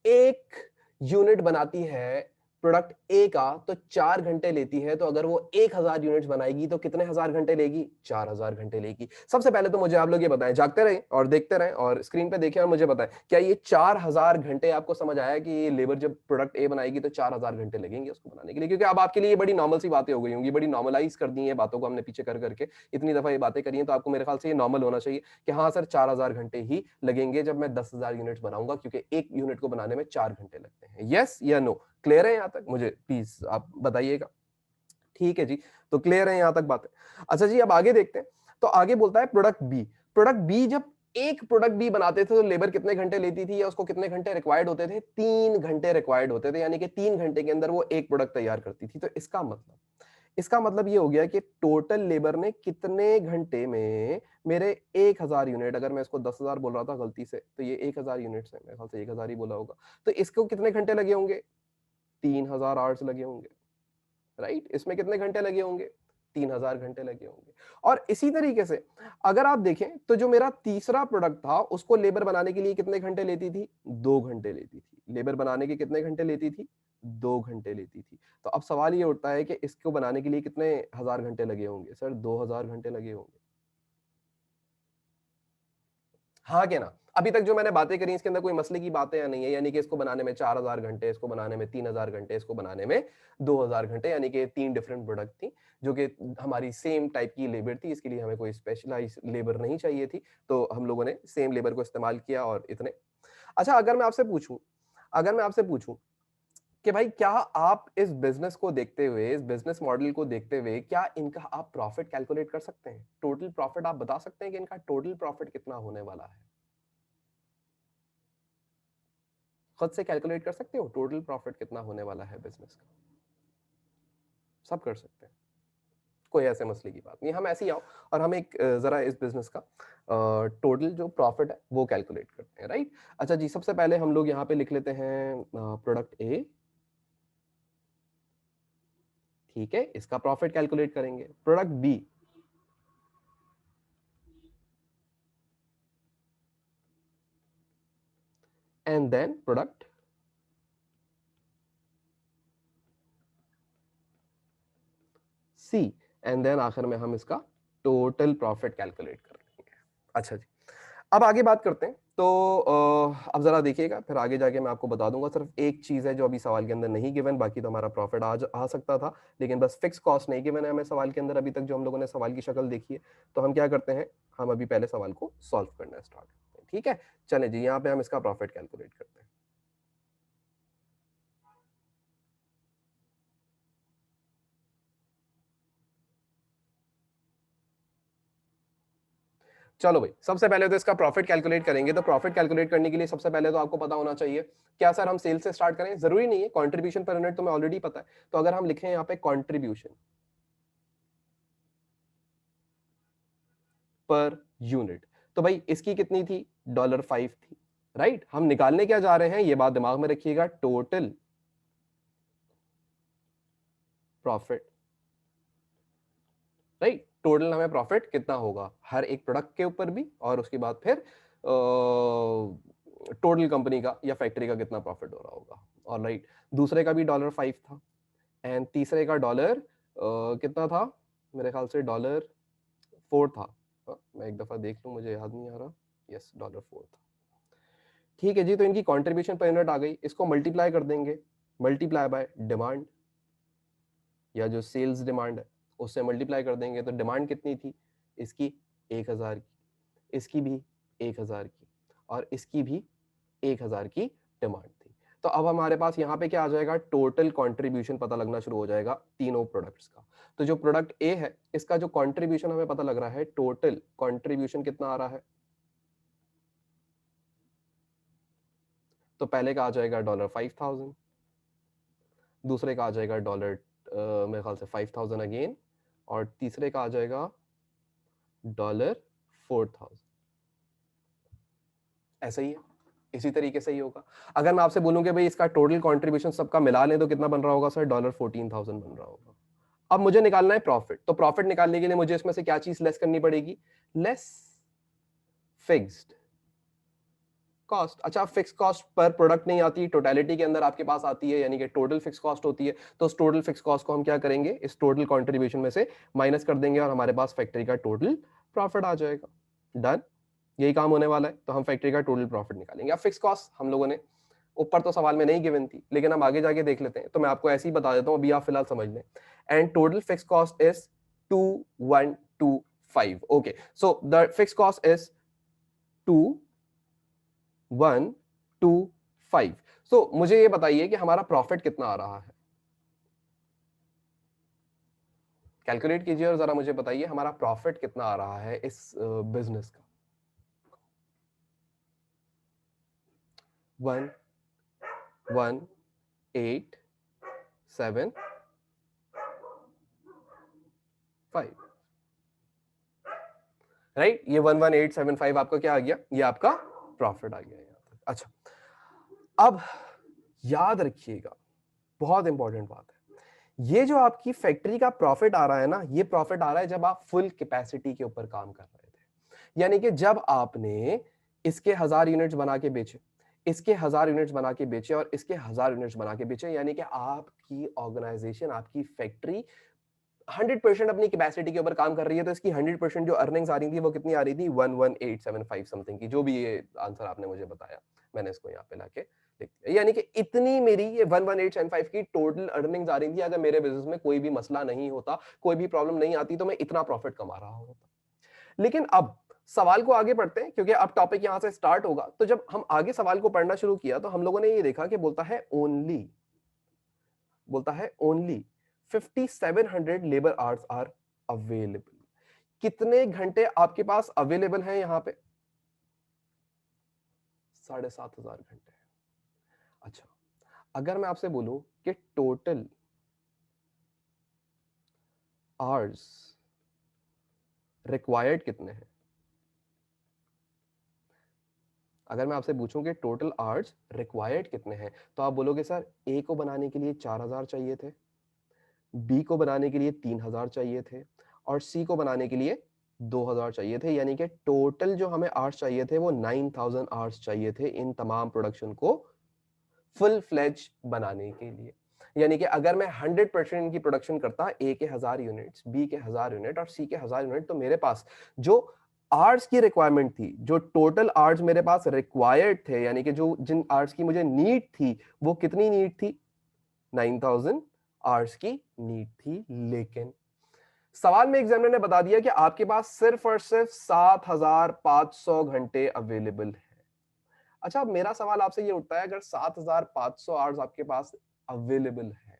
एक यूनिट बनाती है प्रोडक्ट ए का तो 4 घंटे लेती है, तो अगर वो 1000 यूनिट्स बनाएगी तो कितने हजार घंटे लेगी? 4000 घंटे लेगी। सबसे पहले तो मुझे आप लोग ये बताएं, जागते रहें और देखते रहें और स्क्रीन पे देखें और मुझे बताएं, क्या ये 4000 घंटे आपको समझ आया कि ये लेबर जब प्रोडक्ट ए बनाएगी तो 4000 घंटे लगेंगे उसको बनाने के लिए? क्योंकि अब आपके लिए ये बड़ी नॉर्मल सी बातें हो गई होंगी, बड़ी नॉर्मलाइज कर दी है बातों को हमने पीछे कर करके, इतनी दफा ये बातें करी हैं, तो आपको मेरे ख्याल से ये नॉर्मल होना चाहिए कि हाँ सर 4000 घंटे ही लगेंगे जब मैं 10,000 यूनिट्स बनाऊंगा, क्योंकि एक यूनिट को बनाने में 4 घंटे लगते हैं। यस या नो? क्लियर है यहां तक? मुझे प्लीज आप बताइएगा। ठीक है जी, तो क्लियर है यहां तक बातें? अच्छा जी, अब आगे देखते हैं। तो आगे बोलता है प्रोडक्ट बी। प्रोडक्ट बी जब एक प्रोडक्ट बी बनाते थे तो लेबर कितने घंटे लेती थी, या उसको कितने घंटे रिक्वायर्ड होते थे? 3 घंटे रिक्वायर्ड होते थे, यानी कि 3 घंटे के अंदर वो एक प्रोडक्ट तैयार करती थी। तो इसका मतलब ये हो गया कि टोटल लेबर ने कितने घंटे में मेरे 1000 यूनिट, अगर मैं इसको 10,000 बोल रहा था गलती से, तो ये 1000 यूनिट्स है, मेरे ख्याल से 1000 ही बोला होगा, तो इसको कितने घंटे लगे होंगे? 3000 आवर्स लगे होंगे। राइट, इसमें कितने घंटे लगे होंगे? 3000 घंटे लगे होंगे। और इसी तरीके से अगर आप देखें तो जो मेरा तीसरा प्रोडक्ट था उसको लेबर बनाने के लिए कितने घंटे लेती थी? 2 घंटे लेती थी। लेबर बनाने के कितने घंटे लेती थी? 2 घंटे लेती थी। तो अब सवाल ये उठता है कि इसको बनाने के लिए कितने हजार घंटे लगे होंगे? सर 2000 घंटे लगे होंगे। हाँ क्या ना? अभी तक जो मैंने बातें करी इसके अंदर कोई मसले की बातें या नहीं है, यानी कि इसको बनाने में 4000 घंटे, इसको बनाने में 3000 घंटे, इसको बनाने में 2000 घंटे, यानी कि 3 डिफरेंट प्रोडक्ट थी जो कि हमारी सेम टाइप की लेबर थी। इसके लिए हमें कोई स्पेशलाइज लेबर नहीं चाहिए थी, तो हम लोगों ने सेम लेबर को इस्तेमाल किया और इतने। अच्छा, अगर मैं आपसे पूछूं कि भाई क्या आप इस बिजनेस को देखते हुए, इस बिजनेस मॉडल को देखते हुए, क्या इनका आप प्रॉफिट कैलकुलेट कर सकते हैं? टोटल प्रॉफिट आप बता सकते हैं कि इनका टोटल प्रॉफिट कितना होने वाला है? खुद से कैलकुलेट कर सकते हो टोटल प्रॉफिट कितना होने वाला है बिजनेस का? सब कर सकते हैं, कोई ऐसे मसले की बात नहीं। हम ऐसे ही आओ और हम एक जरा इस बिजनेस का टोटल जो प्रॉफिट है वो कैलकुलेट करते हैं। राइट, अच्छा जी, सबसे पहले हम लोग यहाँ पे लिख लेते हैं प्रोडक्ट ए। ठीक है, इसका प्रॉफिट कैलकुलेट करेंगे। Product B, and then product C, and then आखिर में हम इसका टोटल प्रॉफिट कैलकुलेट कर लेंगे। अच्छा जी, अब आगे बात करते हैं। तो अब जरा देखिएगा, फिर आगे जाके मैं आपको बता दूंगा। सिर्फ एक चीज है जो अभी सवाल के अंदर नहीं गिवन, बाकी तो हमारा प्रॉफिट आज आ सकता था, लेकिन बस फिक्स कॉस्ट नहीं गिवन है हमें सवाल के अंदर अभी तक, जो हम लोगों ने सवाल की शक्ल देखी है। तो हम क्या करते हैं, हम अभी पहले सवाल को सॉल्व करना स्टार्ट करते हैं। ठीक है, चले जी, यहाँ पे हम इसका प्रॉफिट कैलकुलेट करते हैं। चलो भाई, सबसे पहले तो इसका प्रॉफिट कैलकुलेट करेंगे। तो प्रॉफिट कैलकुलेट करने के लिए सबसे पहले तो आपको पता होना चाहिए, क्या सर हम सेल से स्टार्ट करें? जरूरी नहीं है, कंट्रीब्यूशन पर यूनिट तो मैं ऑलरेडी पता है। तो अगर हम लिखें यहाँ पे कंट्रीब्यूशन पर यूनिट, तो भाई इसकी कितनी थी? $5 थी। राइट, हम निकालने क्या जा रहे हैं ये बात दिमाग में रखिएगा, टोटल प्रॉफिट। राइट, टोटल हमें प्रॉफिट कितना होगा हर एक प्रोडक्ट के ऊपर भी, और उसके बाद फिर टोटल कंपनी का या फैक्ट्री का कितना प्रॉफिट हो रहा होगा। और राइट, दूसरे का भी $5 था, एंड तीसरे का डॉलर कितना था? मेरे ख्याल से $4 था। मैं एक दफा देख लूं, मुझे याद नहीं आ रहा। यस, $4 था। ठीक है जी, तो इनकी कंट्रीब्यूशन पर यूनिट आ गई, इसको मल्टीप्लाई कर देंगे, मल्टीप्लाई बाय डिमांड, या जो सेल्स डिमांड है उससे मल्टीप्लाई कर देंगे। तो डिमांड कितनी थी इसकी? 1000 की, इसकी भी 1000 की, और इसकी भी 1000 की डिमांड थी। तो अब हमारे पास यहाँ पे क्या आ जाएगा? टोटल कंट्रीब्यूशन पता लगना शुरू हो जाएगा तीनों प्रोडक्ट्स का। तो जो प्रोडक्ट ए है इसका जो कंट्रीब्यूशन हमें पता लग रहा है, टोटल कंट्रीब्यूशन कितना आ रहा है? तो पहले का आ जाएगा $5000, दूसरे का आ जाएगा मेरे ख्याल से 5000 अगेन, और तीसरे का आ जाएगा $4000। ऐसा ही है, इसी तरीके से ही होगा। अगर मैं आपसे बोलूं कि भाई इसका टोटल कंट्रीब्यूशन सबका मिला लें तो कितना बन रहा होगा सर? $14,000 बन रहा होगा। अब मुझे निकालना है प्रॉफिट, तो प्रॉफिट निकालने के लिए मुझे इसमें से क्या चीज लेस करनी पड़ेगी? Less fixed cost. अच्छा, फिक्स कॉस्ट पर प्रोडक्ट नहीं आती, टोटलिटी के अंदर आपके पास आती है, यानी कि टोटल फिक्स कॉस्ट होती है। तो उस टोटल फिक्स कॉस्ट को हम क्या करेंगे, इस टोटल कंट्रीब्यूशन में से माइनस कर देंगे और हमारे पास फैक्ट्री का टोटल प्रॉफिट आ जाएगा। डन, यही काम होने वाला है। तो हम फैक्ट्री का टोटल प्रॉफिट निकालेंगे। अब फिक्स कॉस्ट हम लोगों ने ऊपर तो सवाल में नहीं गिवन थी, लेकिन हम आगे जाके देख लेते हैं, तो मैं आपको ऐसे ही बता देता हूं, अभी आप फिलहाल समझ लें। And total fix cost is 2125। Okay, so the fix cost is 2125। सो मुझे ये बताइए कि हमारा प्रॉफिट कितना आ रहा है। कैलकुलेट कीजिए और जरा मुझे बताइए हमारा प्रॉफिट कितना आ रहा है इस बिजनेस का। 11875, राइट। ये 11875 आपका क्या आ गया, ये आपका प्रॉफिट आ गया यहाँ तक। अच्छा, अब याद रखिएगा, बहुत इंपॉर्टेंट बात है, ये जो आपकी फैक्ट्री का प्रॉफिट आ रहा है ना, ये प्रॉफिट आ रहा है जब आप फुल कैपेसिटी के ऊपर काम कर रहे थे। यानी कि जब आपने इसके 1000 यूनिट्स बना के बेचे, इसके 1000 यूनिट्स बना के बेचे और इसके 1000 यूनिट्स बना के बेचे, यानी कि आपकी ऑर्गेनाइजेशन, आपकी फैक्ट्री 100% अपनी कैपेसिटी के ऊपर काम कर रही है। तो इसकी 100% जो अर्निंग्स आ रही थी वो कितनी आ रही थी, 11875 समथिंग की, जो भी ये आंसर आपने मुझे बताया, मैंने इसको यहाँ पे लाके लिख दिया। यानी कि इतनी मेरी ये 11875 की टोटल अर्निंग्स आ रही थी। अगर मेरे बिजनेस में कोई भी मसला नहीं होता, कोई भी प्रॉब्लम नहीं आती, तो मैं इतना प्रॉफिट कमा रहा होता। लेकिन अब सवाल को आगे पढ़ते हैं, क्योंकि अब टॉपिक यहां से स्टार्ट होगा। तो जब हम आगे सवाल को पढ़ना शुरू किया, तो हम लोगों ने ये देखा कि बोलता है only 5700 labour hours are available. कितने घंटे आपके पास अवेलेबल हैं यहां पे, 7500 घंटे। अच्छा, अगर मैं आपसे बोलूं कि टोटल आवर्स रिक्वायर्ड कितने हैं, अगर मैं आपसे पूछूं कि टोटल आवर्स रिक्वायर्ड कितने हैं, तो आप बोलोगे सर ए को बनाने के लिए 4000 चाहिए थे, बी को बनाने के लिए 3000 चाहिए थे, और सी को बनाने के लिए 2000 चाहिए थे। यानी कि टोटल जो हमें आवर्स चाहिए थे वो 9000 आवर्स चाहिए थे इन तमाम प्रोडक्शन को फुल फ्लेज बनाने के लिए। यानी कि अगर मैं 100% की प्रोडक्शन करता, ए के 1000 यूनिट्स, बी के 1000 यूनिट और सी के 1000 यूनिट, तो मेरे पास जो आवर्स की रिक्वायरमेंट थी, जो टोटल आवर्स मेरे पास रिक्वायर्ड थे, यानी कि जो जिन आवर्स की मुझे नीड थी, वो कितनी नीड थी, 9000 आवर्स की नीड थी। लेकिन सवाल में एग्जामिनर ने बता दिया कि आपके पास सिर्फ और सिर्फ 7500 घंटे अवेलेबल है। अच्छा, अब मेरा सवाल आपसे ये उठता है, अगर 7500 आवर्स आपके पास अवेलेबल है,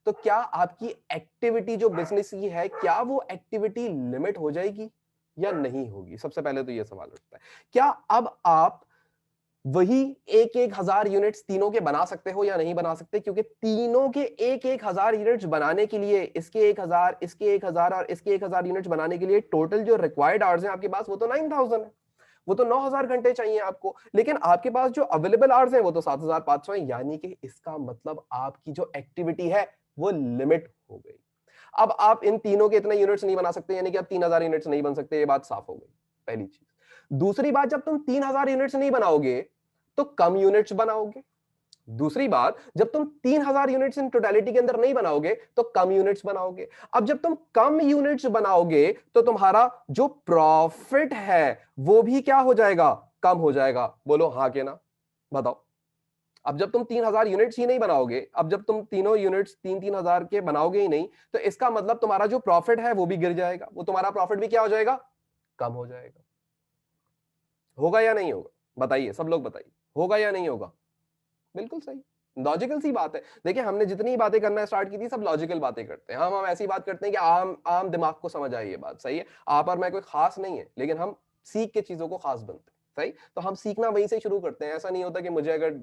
तो क्या आपकी एक्टिविटी जो बिजनेस की है, क्या वो एक्टिविटी लिमिट हो जाएगी या नहीं होगी। सबसे पहले तो ये सवाल उठता है, क्या अब आप वही एक एक हजार यूनिट्स तीनों के बना सकते हो या नहीं बना सकते, क्योंकि तीनों के एक एक हजार यूनिट्स बनाने के लिए, इसके 1000, इसके 1000 और इसके 1000 यूनिट्स बनाने के लिए टोटल जो रिक्वायर्ड आवर्स हैं आपके पास, वो तो 9000 है, वो तो 9000 घंटे चाहिए आपको। लेकिन आपके पास जो अवेलेबल आवर्स हैं वो तो 7500 है। यानी कि इसका मतलब आपकी जो एक्टिविटी है वो लिमिट हो गई। अब आप इन तीनों के इतने यूनिट्स नहीं बना सकते, यानी कि आप 3000 यूनिट्स नहीं बन सकते, ये बात साफ हो गई, पहली चीज। दूसरी बात, जब तुम 3000 यूनिट्स नहीं बनाओगे तो कम यूनिट्स बनाओगे। दूसरी बात, जब तुम 3000 यूनिट्स इन टोटलिटी के अंदर नहीं बनाओगे तो कम यूनिट्स बनाओगे। अब जब तुम कम यूनिट्स बनाओगे तो तुम्हारा जो प्रॉफिट है वो भी क्या हो जाएगा, कम हो जाएगा। बोलो हाँ के ना, बताओ। अब जब तुम 3000 यूनिट्स ही नहीं बनाओगे, अब जब तुम तीनों यूनिट्स 3000 के बनाओगे ही नहीं, तो इसका मतलब तुम्हारा जो प्रॉफिट है वो भी गिर जाएगा, वो तुम्हारा प्रॉफिट भी क्या हो जाएगा, कम हो जाएगा। होगा या नहीं होगा, बताइए, सब लोग बताइए, होगा या नहीं होगा। बिल्कुल सही, लॉजिकल सी बात है। देखिए, हमने जितनी बातें करना स्टार्ट की थी सब लॉजिकल बातें करते हैं। हम ऐसी बात करते हैं कि आम आम दिमाग को समझ आए, ये बात सही है। आप और मैं कोई खास नहीं है, लेकिन हम सीख के चीजों को खास बनते हैं। सही, तो हम सीखना वहीं से शुरू करते हैं। ऐसा नहीं होता कि मुझे अगर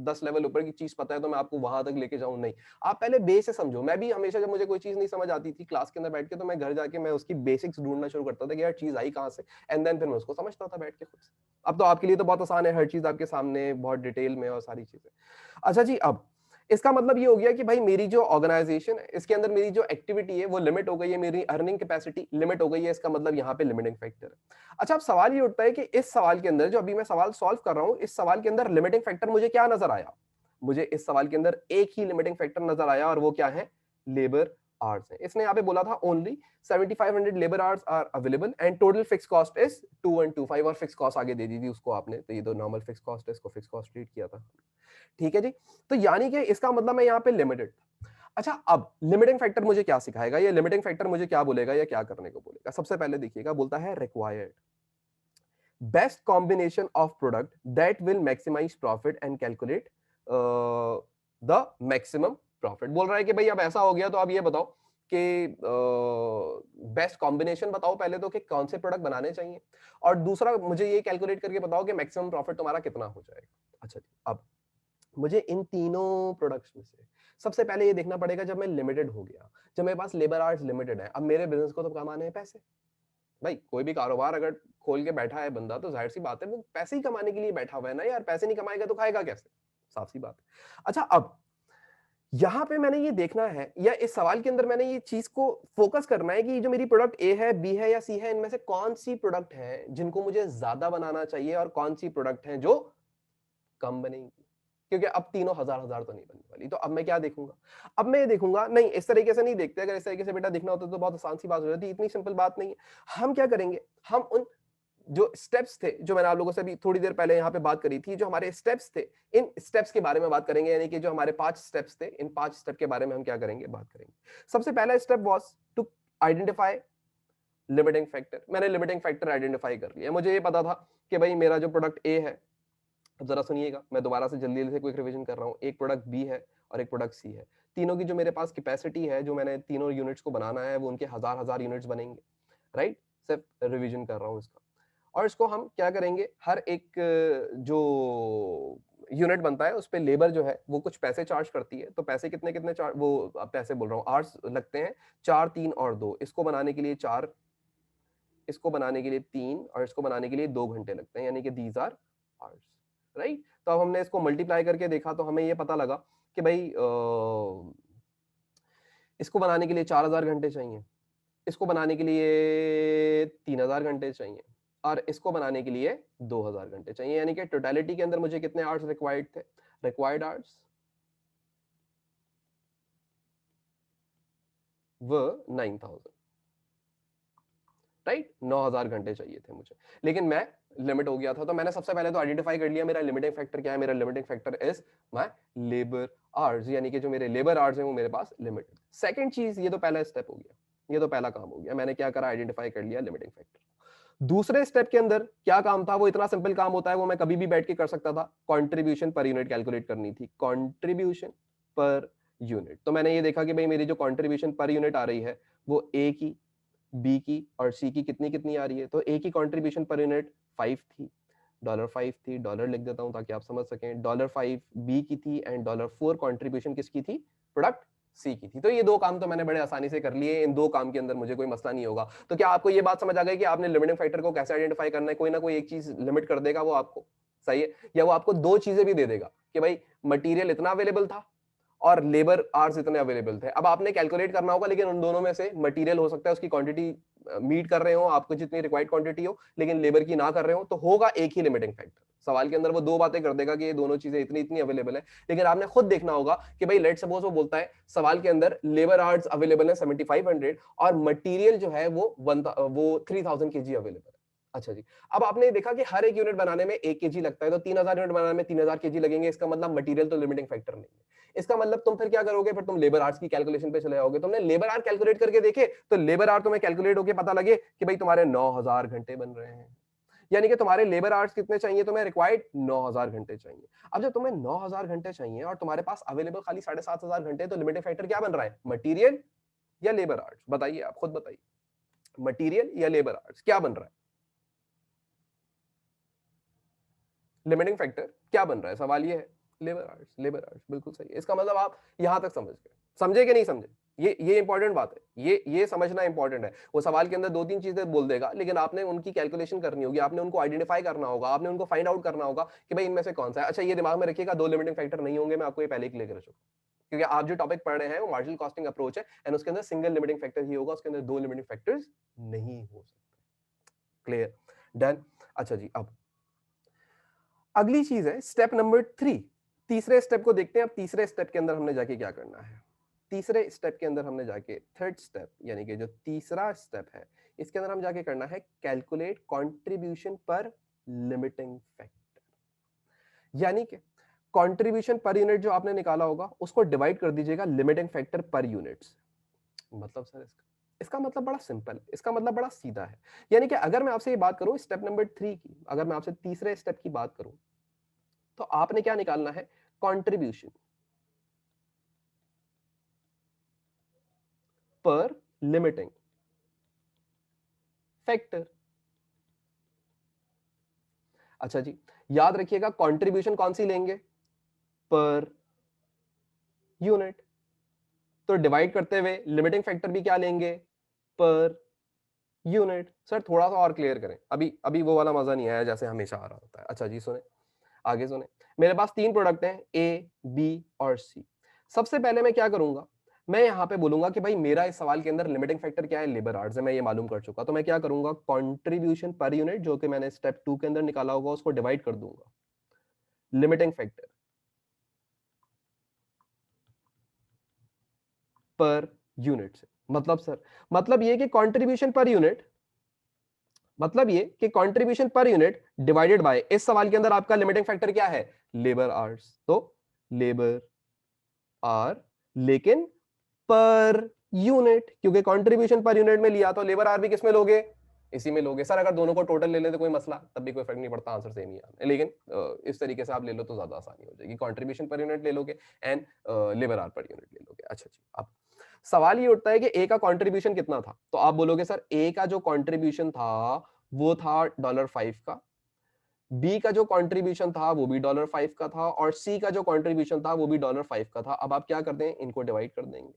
10 लेवल ऊपर की चीज पता है तो मैं आपको वहां तक लेके जाऊं, नहीं। आप पहले बेस से समझो। मैं भी हमेशा जब मुझे कोई चीज नहीं समझ आती थी क्लास के अंदर बैठ के, तो मैं घर जाके मैं उसकी बेसिक्स ढूंढना शुरू करता था कि यार चीज आई कहां से, एंड देन फिर मैं उसको समझता था बैठ के खुद से। अब तो आपके लिए तो बहुत आसान है, हर चीज आपके सामने बहुत डिटेल में और सारी चीजें। अच्छा जी, अब इसका मतलब ये हो गया कि भाई मेरी जो ऑर्गेनाइजेशन है इसके अंदर मेरी जो एक्टिविटी है वो लिमिट हो गई है, मेरी अर्निंग कैपेसिटी लिमिट हो गई है, इसका मतलब यहाँ पे लिमिटिंग फैक्टर है। अच्छा, अब सवाल ये उठता है कि इस सवाल के अंदर जो अभी मैं सवाल सॉल्व कर रहा हूँ, इस सवाल के अंदर लिमिटिंग फैक्टर मुझे क्या नजर आया? मुझे इस सवाल के अंदर एक ही लिमिटिंग फैक्टर नजर आया और वो क्या है? लेबर आवर्स है। इसने यहाँ पे बोला था only 7500 labour hours are available and total fix cost is 2125 और फिक्स कॉस्ट आगे दे दी थी उसको आपने, तो ये तो नॉर्मल फिक्स कॉस्ट है, इसको फिक्स कॉस्ट ट्रीट किया था। ठीक है जी, तो यानी कि इसका मतलब मैं यहाँ पे लिमिटेड। अच्छा, अब लिमिटिंग फैक्टर मुझे क्या सिखाएगा? ये लिमिटिंग फैक्टर मुझे क्या बोलेगा या क्या करने को बोलेगा? सबसे पहले देखिएगा, बोलता है required best combination of product that will maximise profit and calculate the maximum profit. बोल रहा है कि भाई अब ऐसा हो गया तो अब ये बताओ कि बेस्ट कॉम्बिनेशन बताओ पहले तो कि कौन से प्रोडक्ट बनाने चाहिए, और दूसरा मुझे ये कैलकुलेट करके बताओ कि मैक्सिमम प्रॉफिट तुम्हारा कितना हो जाएगा। अच्छा जी, अब मुझे इन तीनों प्रोडक्ट्स में से सबसे पहले ये देखना पड़ेगा, जब मैं लिमिटेड हो गया, जब मेरे पास लेबर आवर्स लिमिटेड है, अब मेरे बिजनेस को तो कमाने हैं पैसे। भाई कोई भी कारोबार अगर खोल के बैठा है बंदा तो जाहिर सी बात है वो पैसे ही कमाने के लिए बैठा हुआ है ना यार, पैसे नहीं कमाएगा तो खाएगा कैसे? साफ सी बात है। अच्छा, अब यहां पे मैंने ये देखना है या इस सवाल के अंदर मैंने ये चीज को फोकस करना है कि जो मेरी प्रोडक्ट ए है, बी है या सी है, इनमें से कौन सी प्रोडक्ट है जिनको मुझे ज्यादा बनाना चाहिए और कौन सी प्रोडक्ट है जो कम बनेगी, क्योंकि अब तीनों हजार हजार तो नहीं बनने वाली। तो अब मैं क्या देखूंगा? अब मैं ये देखूंगा, नहीं इस तरीके से नहीं देखते, अगर इस तरीके से बेटा देखना होता तो बहुत आसान सी बात हो जाती, इतनी सिंपल बात नहीं है। हम क्या करेंगे, हम उन जो स्टेप्स थे जो मैंने आप लोगों से अभी थोड़ी देर पहले यहाँ पे बात करी थी, जो हमारे स्टेप्स थे, इन स्टेप्स के बारे में बात करेंगे, यानी कि जो हमारे 5 स्टेप्स थे, इन 5 स्टेप के बारे में हम क्या करेंगे, बात करेंगे। सबसे पहला step was to identify limiting factor. मैंने लिमिटिंग फैक्टर आइडेंटिफाई कर लिया, मुझे ये पता था कि भाई मेरा जो प्रोडक्ट ए है, अब जरा सुनिएगा, मैं दोबारा से जल्दी से क्विक रिवीजन कर रहा हूँ, एक प्रोडक्ट बी है और एक प्रोडक्ट सी है। तीनों की जो मेरे पास कैपेसिटी है, जो मैंने तीनों यूनिट्स को बनाना है, वो उनके हजार हजार यूनिट्स बनेंगे, राइट? सिर्फ रिवीजन कर रहा हूँ इसका। और इसको हम क्या करेंगे, हर एक जो यूनिट बनता है उस पे लेबर जो है वो कुछ पैसे चार्ज करती है। तो पैसे कितने कितने चार्ज, वो पैसे बोल रहा हूँ, आवर्स लगते हैं 4, 3 और 2। इसको बनाने के लिए 4, इसको बनाने के लिए 3 और इसको बनाने के लिए 2 घंटे लगते हैं, यानी कि दीज आर आवर्स, राइट? तो अब हमने इसको मल्टीप्लाई करके देखा तो हमें ये पता लगा कि भाई इसको बनाने के लिए 4000 घंटे चाहिए, इसको बनाने के लिए 3000 घंटे चाहिए और इसको बनाने के लिए 2000 घंटे चाहिए, यानी कि टोटलिटी के अंदर मुझे कितने आवर्स रिक्वायर्ड थे? रिक्वायर्ड आवर्स वो 9000, राइट? 9000 घंटे चाहिए थे मुझे, लेकिन मैं लिमिट हो गया था। तो मैंने सबसे पहले तो आइडेंटिफाई कर लिया मेरा लिमिटिंग फैक्टर क्या है। मेरा limiting factor is my labour hours, यानी कि जो मेरे लेबर आवर्स हैं वो मेरे पास लिमिटेड। सेकंड चीज, ये तो पहला स्टेप हो गया, ये तो पहला काम हो गया, मैंने क्या करा, आइडेंटिफाई कर लिया लिमिटिंग फैक्टर। दूसरे स्टेप के अंदर क्या काम था, वो इतना सिंपल काम होता है, वो मैं कभी भी बैठ के कर सकता था, कंट्रीब्यूशन पर यूनिट कैलकुलेट करनी थी, कंट्रीब्यूशन पर यूनिट। तो मैंने ये देखा कि भाई मेरी जो कंट्रीब्यूशन पर यूनिट आ रही है वो ए की, बी की और सी की कितनी कितनी आ रही है। तो ए की कंट्रीब्यूशन पर यूनिट 5 थी, $5 थी, डॉलर लिख देता हूं ताकि आप समझ सकें, $5 बी की थी एंड $4 कंट्रीब्यूशन किसकी थी, प्रोडक्ट सी की थी। तो ये दो काम तो मैंने बड़े आसानी से कर लिए, इन दो काम के अंदर मुझे कोई मसला नहीं होगा। तो क्या आपको ये बात समझ आ गई कि आपने लिमिटिंग फैक्टर को कैसे आइडेंटिफाई करना है? कोई ना कोई एक चीज लिमिट कर देगा वो आपको, सही है, या वो आपको दो चीजें भी दे देगा कि भाई मटेरियल इतना अवेलेबल था और लेबर आवर्स इतने अवेलेबल थे। अब आपने कैलकुलेट करना होगा, लेकिन उन दोनों में से मटेरियल हो सकता है उसकी क्वांटिटी मीट कर रहे हो आपको जितनी रिक्वायर्ड क्वांटिटी हो, लेकिन लेबर की ना कर रहे हो, तो होगा एक ही लिमिटिंग फैक्टर। सवाल के अंदर वो दो बातें कर देगा कि ये दोनों चीजें इतनी इतनी अवेलेबल है, लेकिन आपने खुद देखना होगा कि भाई लेट सपोज वो बोलता है सवाल के अंदर लेबर आवर्स अवेलेबल है 7500 और मटेरियल जो है वो 3000 केजी अवेलेबल है। अच्छा जी, अब आपने देखा कि हर एक यूनिट बनाने में 1 केजी लगता है, तो 3000 यूनिट बनाने में 3000 केजी लगेंगे, इसका मतलब मटेरियल तो लिमिटिंग फैक्टर नहीं है। इसका मतलब तुम फिर क्या करोगे, फिर तुम लेबर आवर्स की कैलकुलेशन पे चले जाओगे। तुमने लेबर आवर कैलकुलेट करके देखे तो लेबर आवर तुम्हें कैलकुलेट होके पता लगे कि भाई तुम्हारे 9000 घंटे बन रहे हैं, यानी कि तुम्हारे लेबर आवर्स कितने चाहिए, तुम्हें रिक्वायर्ड 9000 घंटे चाहिए। अब जब तुम्हें 9000 घंटे चाहिए और तुम्हारे पास अवेलेबल खाली 7500 घंटे, तो लिमिटिंग फैक्टर क्या बन रहा है, मटेरियल या लेबर आवर्स? बताइए, आप खुद बताइए, मटेरियल या लेबर आवर्स क्या बन रहा है? लिमिटिंग फैक्टर क्या बन रहा है, सवाल ये है, लेबर आवर्स। लेबर आवर्स बिल्कुल सही है। इसका मतलब आप यहां तक समझ गए, समझे कि नहीं समझे? ये इंपॉर्टेंट बात है, ये समझना इंपॉर्टेंट है। वो सवाल के अंदर 2-3 चीजें बोल देगा, लेकिन आपने उनकी कैलकुलेशन करनी होगी, आपने उनको आइडेंटिफाई करना होगा, आपने उनको फाइंड आउट करना होगा कि भाई इनमें से कौन सा है। अच्छा, ये दिमाग में रखिएगा, 2 लिमिटिंग फैक्टर नहीं होंगे, मैं आपको ये पहले ही क्लियर कर चुका हूं। क्योंकि आप जो टॉपिक पढ़ रहे हैं वो मार्जिनल कॉस्टिंग अप्रोच है, एंड उसके अंदर सिंगल लिमिटिंग फैक्टर ही होगा, उसके अंदर 2 लिमिटिंग फैक्टर्स नहीं हो सकते। क्लियर? डन? अच्छा जी, अब अगली चीज है स्टेप नंबर 3। तीसरे स्टेप को देखते हैं। अब तीसरे स्टेप के अंदर हमने जाके क्या करना है। तीसरे स्टेप के अंदर हमने जाके थर्ड स्टेप, यानी कि जो तीसरा स्टेप है, इसके अंदर हम जाके करना है calculate contribution per limiting factor. यानी कि कंट्रीब्यूशन पर यूनिट जो आपने निकाला होगा उसको डिवाइड कर दीजिएगा लिमिटिंग फैक्टर पर यूनिट से। मतलब सर इसका मतलब बड़ा सिंपल है, इसका मतलब बड़ा सीधा है। यानी कि अगर मैं आपसे ये बात करूं स्टेप नंबर 3 की, अगर मैं आपसे तीसरे स्टेप की बात करूं, तो आपने क्या निकालना है, कंट्रीब्यूशन पर लिमिटिंग फैक्टर। अच्छा जी, याद रखिएगा कंट्रीब्यूशन कौन सी लेंगे, पर यूनिट। तो डिवाइड करते हुए लिमिटिंग फैक्टर भी क्या लेंगे, पर यूनिट। सर थोड़ा सा और क्लियर करें, अभी अभी वो वाला मजा नहीं आया जैसे हमेशा आ रहा होता है। अच्छा जी सुने, आगे सुने। मेरे पास 3 प्रोडक्ट हैं, ए, बी और सी। सबसे पहले मैं क्या करूंगा, मैं यहां पे बोलूंगा कि भाई मेरा इस सवाल के अंदर लिमिटिंग फैक्टर क्या है, लेबर आवर्स है, मैं ये मालूम कर चुका। तो मैं क्या करूंगा, कंट्रीब्यूशन पर यूनिट जो कि मैंने स्टेप 2 के अंदर निकाला होगा उसको डिवाइड कर दूंगा लिमिटिंग फैक्टर पर यूनिट से। मतलब सर, मतलब ये कि कंट्रीब्यूशन पर यूनिट, मतलब ये कि contribution per unit divided by, इस सवाल के अंदर आपका लिमिटिंग फैक्टर क्या है, लेबर आवर्स। तो लेबर आर, लेकिन पर यूनिट, क्योंकि कंट्रीब्यूशन पर यूनिट में लिया तो लेबर आर भी किस में लोगे, इसी में लोगे। सर अगर दोनों को टोटल ले लें तो कोई मसला, तब भी कोई फर्क नहीं पड़ता, आंसर सेम ही आना है। लेकिन इस तरीके से आप ले लो तो ज्यादा आसानी हो जाएगी, कंट्रीब्यूशन पर यूनिट ले लोगे and labour hour per unit ले लोगे। अच्छा जी, अब सवाल ये उठता है कि ए का कंट्रीब्यूशन कितना था। तो आप बोलोगे सर ए का जो कंट्रीब्यूशन था वो था $5 का, बी का जो कंट्रीब्यूशन था वो भी $5 का था, और सी का जो कंट्रीब्यूशन था वो भी $5 का था। अब आप क्या कर दें, इनको डिवाइड कर देंगे,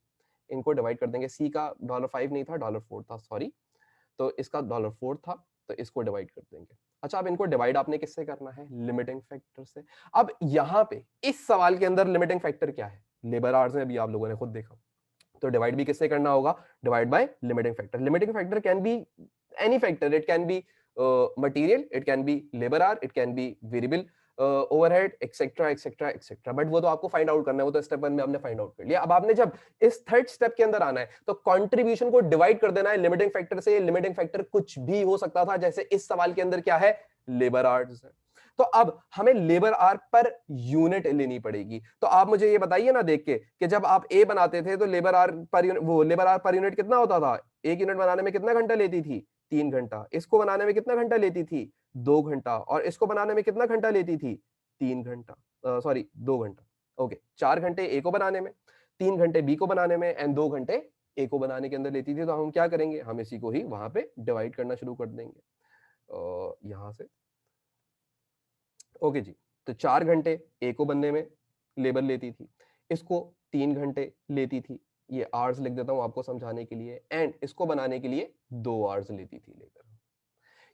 इनको डिवाइड कर देंगे। सी का $5 नहीं था, $4 था, सॉरी। तो इसका $4 था, तो इसको डिवाइड कर देंगे। अच्छा, अब इनको डिवाइड आपने किससे करना है, लिमिटिंग फैक्टर से। अब यहां पे इस सवाल के अंदर लिमिटिंग फैक्टर क्या है, लेबर आवर्स में, अभी आप लोगों ने खुद देखा। तो डिवाइड भी किससे करना होगा, divide by limiting factor. Limiting factor can be any factor, it can be material, it can be labour our, it can be variable overhead, etcetera etcetera etcetera. But वो तो आपको फाइंड आउट करना है, वो तो स्टेप 1 में आपने find out कर लिया। अब आपने जब इस थर्ड स्टेप के अंदर आना है तो कंट्रीब्यूशन को डिवाइड कर देना है लिमिटिंग फैक्टर से। लिमिटिंग फैक्टर कुछ भी हो सकता था, जैसे इस सवाल के अंदर क्या है, लेबर आवर्स है। तो अब हमें लेबर आर पर यूनिट लेनी पड़ेगी। तो आप मुझे ये बताइए ना देख के कि जब आप ए बनाते थे तो लेबर आर पर यूनिट, वो लेबर आर पर यूनिट कितना होता था, 1 यूनिट बनाने में कितना घंटा लेती थी, 3 घंटा। इसको बनाने में कितना घंटा लेती थी, 2 घंटा। और इसको बनाने में कितना घंटा लेती थी, 3 घंटा, सॉरी 2 घंटा। ओके, 4 घंटे ए को बनाने में, 3 घंटे बी को बनाने में, एंड 2 घंटे ए को बनाने के अंदर लेती थी। तो हम क्या करेंगे, हम इसी को ही वहां पे डिवाइड करना शुरू कर देंगे यहां से। ओके जी, तो 4 घंटे ए को बनने में लेबर लेती थी, इसको 3 घंटे लेती थी, ये आवर्स लिख देता हूं आपको समझाने के लिए, एंड इसको बनाने के लिए 2 आवर्स लेती थी लेबर।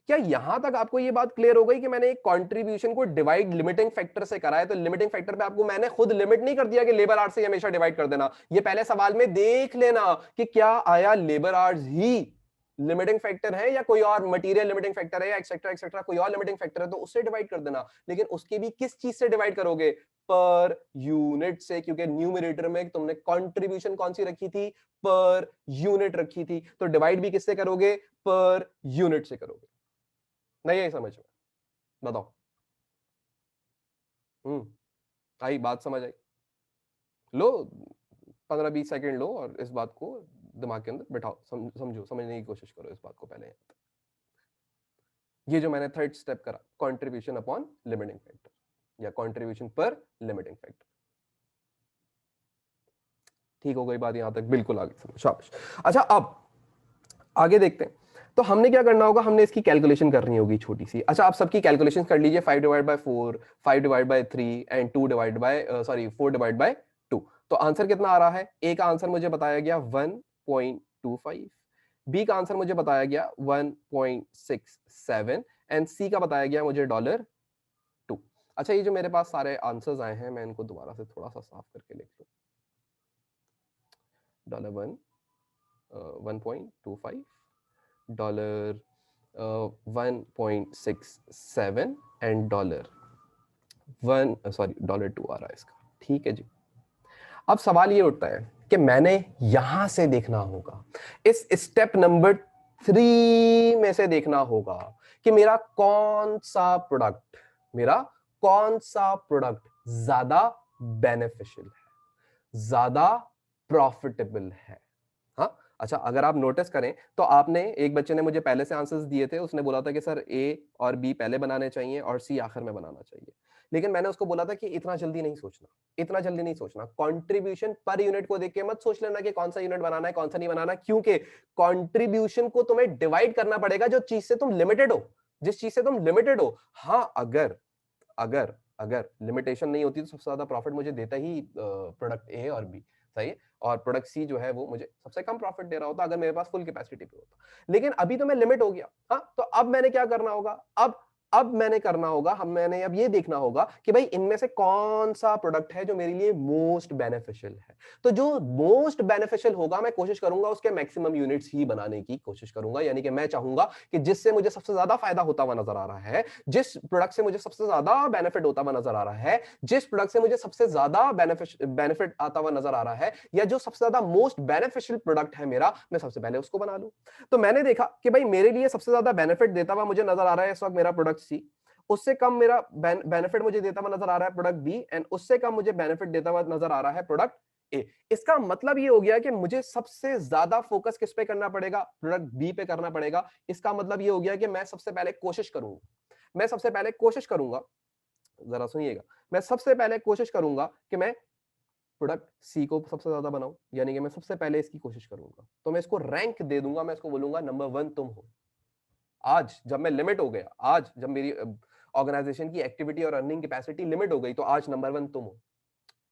क्या यहां तक आपको ये बात क्लियर हो गई कि मैंने एक कंट्रीब्यूशन को डिवाइड लिमिटिंग फैक्टर से करा है। तो लिमिटिंग फैक्टर पे आपको मैंने खुद लिमिट नहीं कर दिया कि लेबर आवर्स से हमेशा डिवाइड कर देना, ये पहले सवाल में देख लेना कि क्या आया लेबर आवर्स ही लिमिटिंग फैक्टर है या कोई और मटेरियल लिमिटिंग फैक्टर है या एक्सेट्रा एक्सेट्रा कोई और लिमिटिंग फैक्टर है, तो उससे डिवाइड कर देना। लेकिन उसके भी किस चीज से डिवाइड करोगे, पर यूनिट से, क्योंकि न्यूमरेटर में तुमने कंट्रीब्यूशन कौन सी रखी थी, पर यूनिट रखी थी। तो डिवाइड भी किससे करोगे, पर यूनिट से करोगे। नहीं आई समझ में, बताओ। आई बात समझ आई, लो 15-20 सेकंड लो और इस बात को दिमाग के अंदर बिठाओ, समझो, समझने की कोशिश करो इस बात को पहले। ये जो मैंने थर्ड स्टेप करा, कंट्रीब्यूशन अपॉन लिमिटिंग फैक्टर या कंट्रीब्यूशन पर लिमिटिंग फैक्टर, ठीक हो गई बात यहां तक, बिल्कुल आगे समझ, शाबाश। अच्छा, अब आगे देखते हैं। तो हमने क्या करना होगा, हमने इसकी कैलकुलेशन करनी होगी छोटी सी। अच्छा, आप सबकी कैलकुलेशन कर लीजिए, 5 divide by 4, 5 divide by 3 and 2 divide by 4 divide by 2। तो आंसर कितना आ रहा है? ए का आंसर मुझे बताया गया 1.25, बी का आंसर मुझे बताया गया 1.67 एंड सी का बताया गया मुझे $2। अच्छा, ये जो मेरे पास सारे आंसर्स आए हैं, मैं इनको दोबारा से थोड़ा सा साफ करके लिख लूं। $1, 1.25, $1.67 एंड $2 आ रहा है इसका। ठीक है जी। अब सवाल ये उठता है कि मैंने यहां से देखना होगा, इस स्टेप नंबर 3 में से देखना होगा कि मेरा कौन सा प्रोडक्ट ज्यादा बेनिफिशियल है, ज्यादा प्रॉफिटेबल है। हाँ, अच्छा, अगर आप नोटिस करें तो आपने, एक बच्चे ने मुझे पहले से आंसर्स दिए थे, उसने बोला था कि सर ए और बी पहले बनाने चाहिए और सी आखिर में बनाना चाहिए। लेकिन मैंने उसको बोला था कि इतना जल्दी नहीं सोचना, इतना जल्दी नहीं सोचना। कंट्रीब्यूशन पर यूनिट को देख के मत सोच लेना कि कौन सा यूनिट बनाना है, कौन सा नहीं बनाना, क्योंकि कंट्रीब्यूशन को तुम्हें डिवाइड करना पड़ेगा जो चीज से तुम लिमिटेड हो, जिस चीज से तुम लिमिटेड हो। हाँ, अगर अगर अगर लिमिटेशन नहीं होती तो सबसे ज्यादा प्रॉफिट मुझे देता ही प्रोडक्ट ए और बी, सही है, और प्रोडक्ट सी जो है वो मुझे सबसे कम प्रॉफिट दे रहा होता अगर मेरे पास फुल कैपेसिटी पे होता। लेकिन अभी तो मैं लिमिट हो गया। हाँ, तो अब मैंने क्या करना होगा? अब मैंने करना होगा, हम मैंने अब ये देखना होगा कि भाई इनमें से कौन सा प्रोडक्ट है जो मेरे लिए मोस्ट बेनिफिशियल है। तो जो मोस्ट बेनिफिशियल होगा मैं कोशिश करूंगा उसके मैक्सिमम यूनिट्स ही बनाने की कोशिश करूंगा। यानी कि मैं चाहूंगा कि जिससे मुझे सबसे ज्यादा फायदा होता हुआ नजर आ रहा है, जिस प्रोडक्ट से मुझे सबसे ज्यादा बेनिफिट होता हुआ नजर आ रहा है, जिस प्रोडक्ट से मुझे सबसे ज्यादा बेनिफिट आता हुआ नजर आ रहा है, या जो सबसे ज्यादा मोस्ट बेनिफिशियल प्रोडक्ट है मेरा, मैं सबसे पहले उसको बना लूं। तो मैंने देखा कि भाई मेरे लिए सबसे ज्यादा बेनिफिट देता हुआ मुझे नजर आ रहा है इस वक्त मेरा प्रोडक्ट सी, उससे कम मेरा बेनिफिट मुझे देता हुआ नजर आ रहा है प्रोडक्ट बी, एंड उससे कम मुझे बेनिफिट देता हुआ नजर आ रहा है प्रोडक्ट ए। इसका मतलब ये हो गया कि मुझे सबसे ज्यादा फोकस किस पे करना पड़ेगा? प्रोडक्ट बी पे करना पड़ेगा। इसका मतलब ये हो गया कि मैं सबसे पहले कोशिश करूंगा, जरा सुनिएगा, मैं सबसे पहले कोशिश करूंगा कि मैं प्रोडक्ट सी को सबसे ज्यादा बनाऊं, यानी कि मैं सबसे पहले इसकी कोशिश करूंगा। तो मैं इसको रैंक दे दूंगा, मैं इसको बोलूंगा नंबर 1 तुम हो। आज जब मैं लिमिट हो गया, आज जब मेरी ऑर्गेनाइजेशन की एक्टिविटी और अर्निंग कैपेसिटी लिमिट हो गई, तो आज नंबर 1 तुम हो।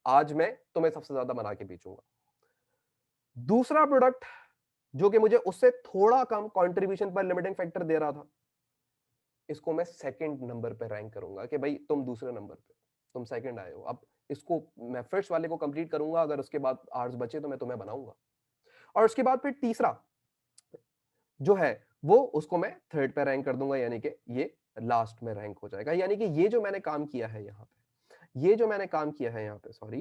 आज मैं तुम्हें सबसे ज्यादा बना के बेचूंगा। दूसरा प्रोडक्ट जो कि मुझे उससे थोड़ा कम कंट्रीब्यूशन पर लिमिटिंग फैक्टर दे रहा था, इसको मैं सेकंड नंबर पे रैंक करूंगा कि भाई तुम दूसरे नंबर पे, तुम सेकंड आए हो। अब इसको मैं फर्स्ट वाले को कंप्लीट करूंगा, अगर उसके बाद आर्ट्स बचे तो मैं तुम्हें बनाऊंगा। और उसके बाद फिर तीसरा जो है वो उसको मैं थर्ड पे रैंक कर दूंगा, यानी कि ये लास्ट में रैंक हो जाएगा। यानी कि ये जो मैंने काम किया है यहाँ पे, ये जो मैंने काम किया है यहाँ पे, सॉरी,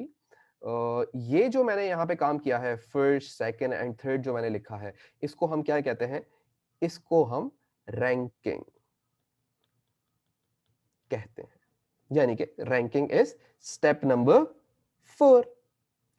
ये जो मैंने यहाँ पे काम किया है, फर्स्ट सेकंड एंड थर्ड जो मैंने लिखा है, इसको हम क्या कहते हैं? इसको हम रैंकिंग कहते हैं। यानी कि रैंकिंग इज स्टेप नंबर 4,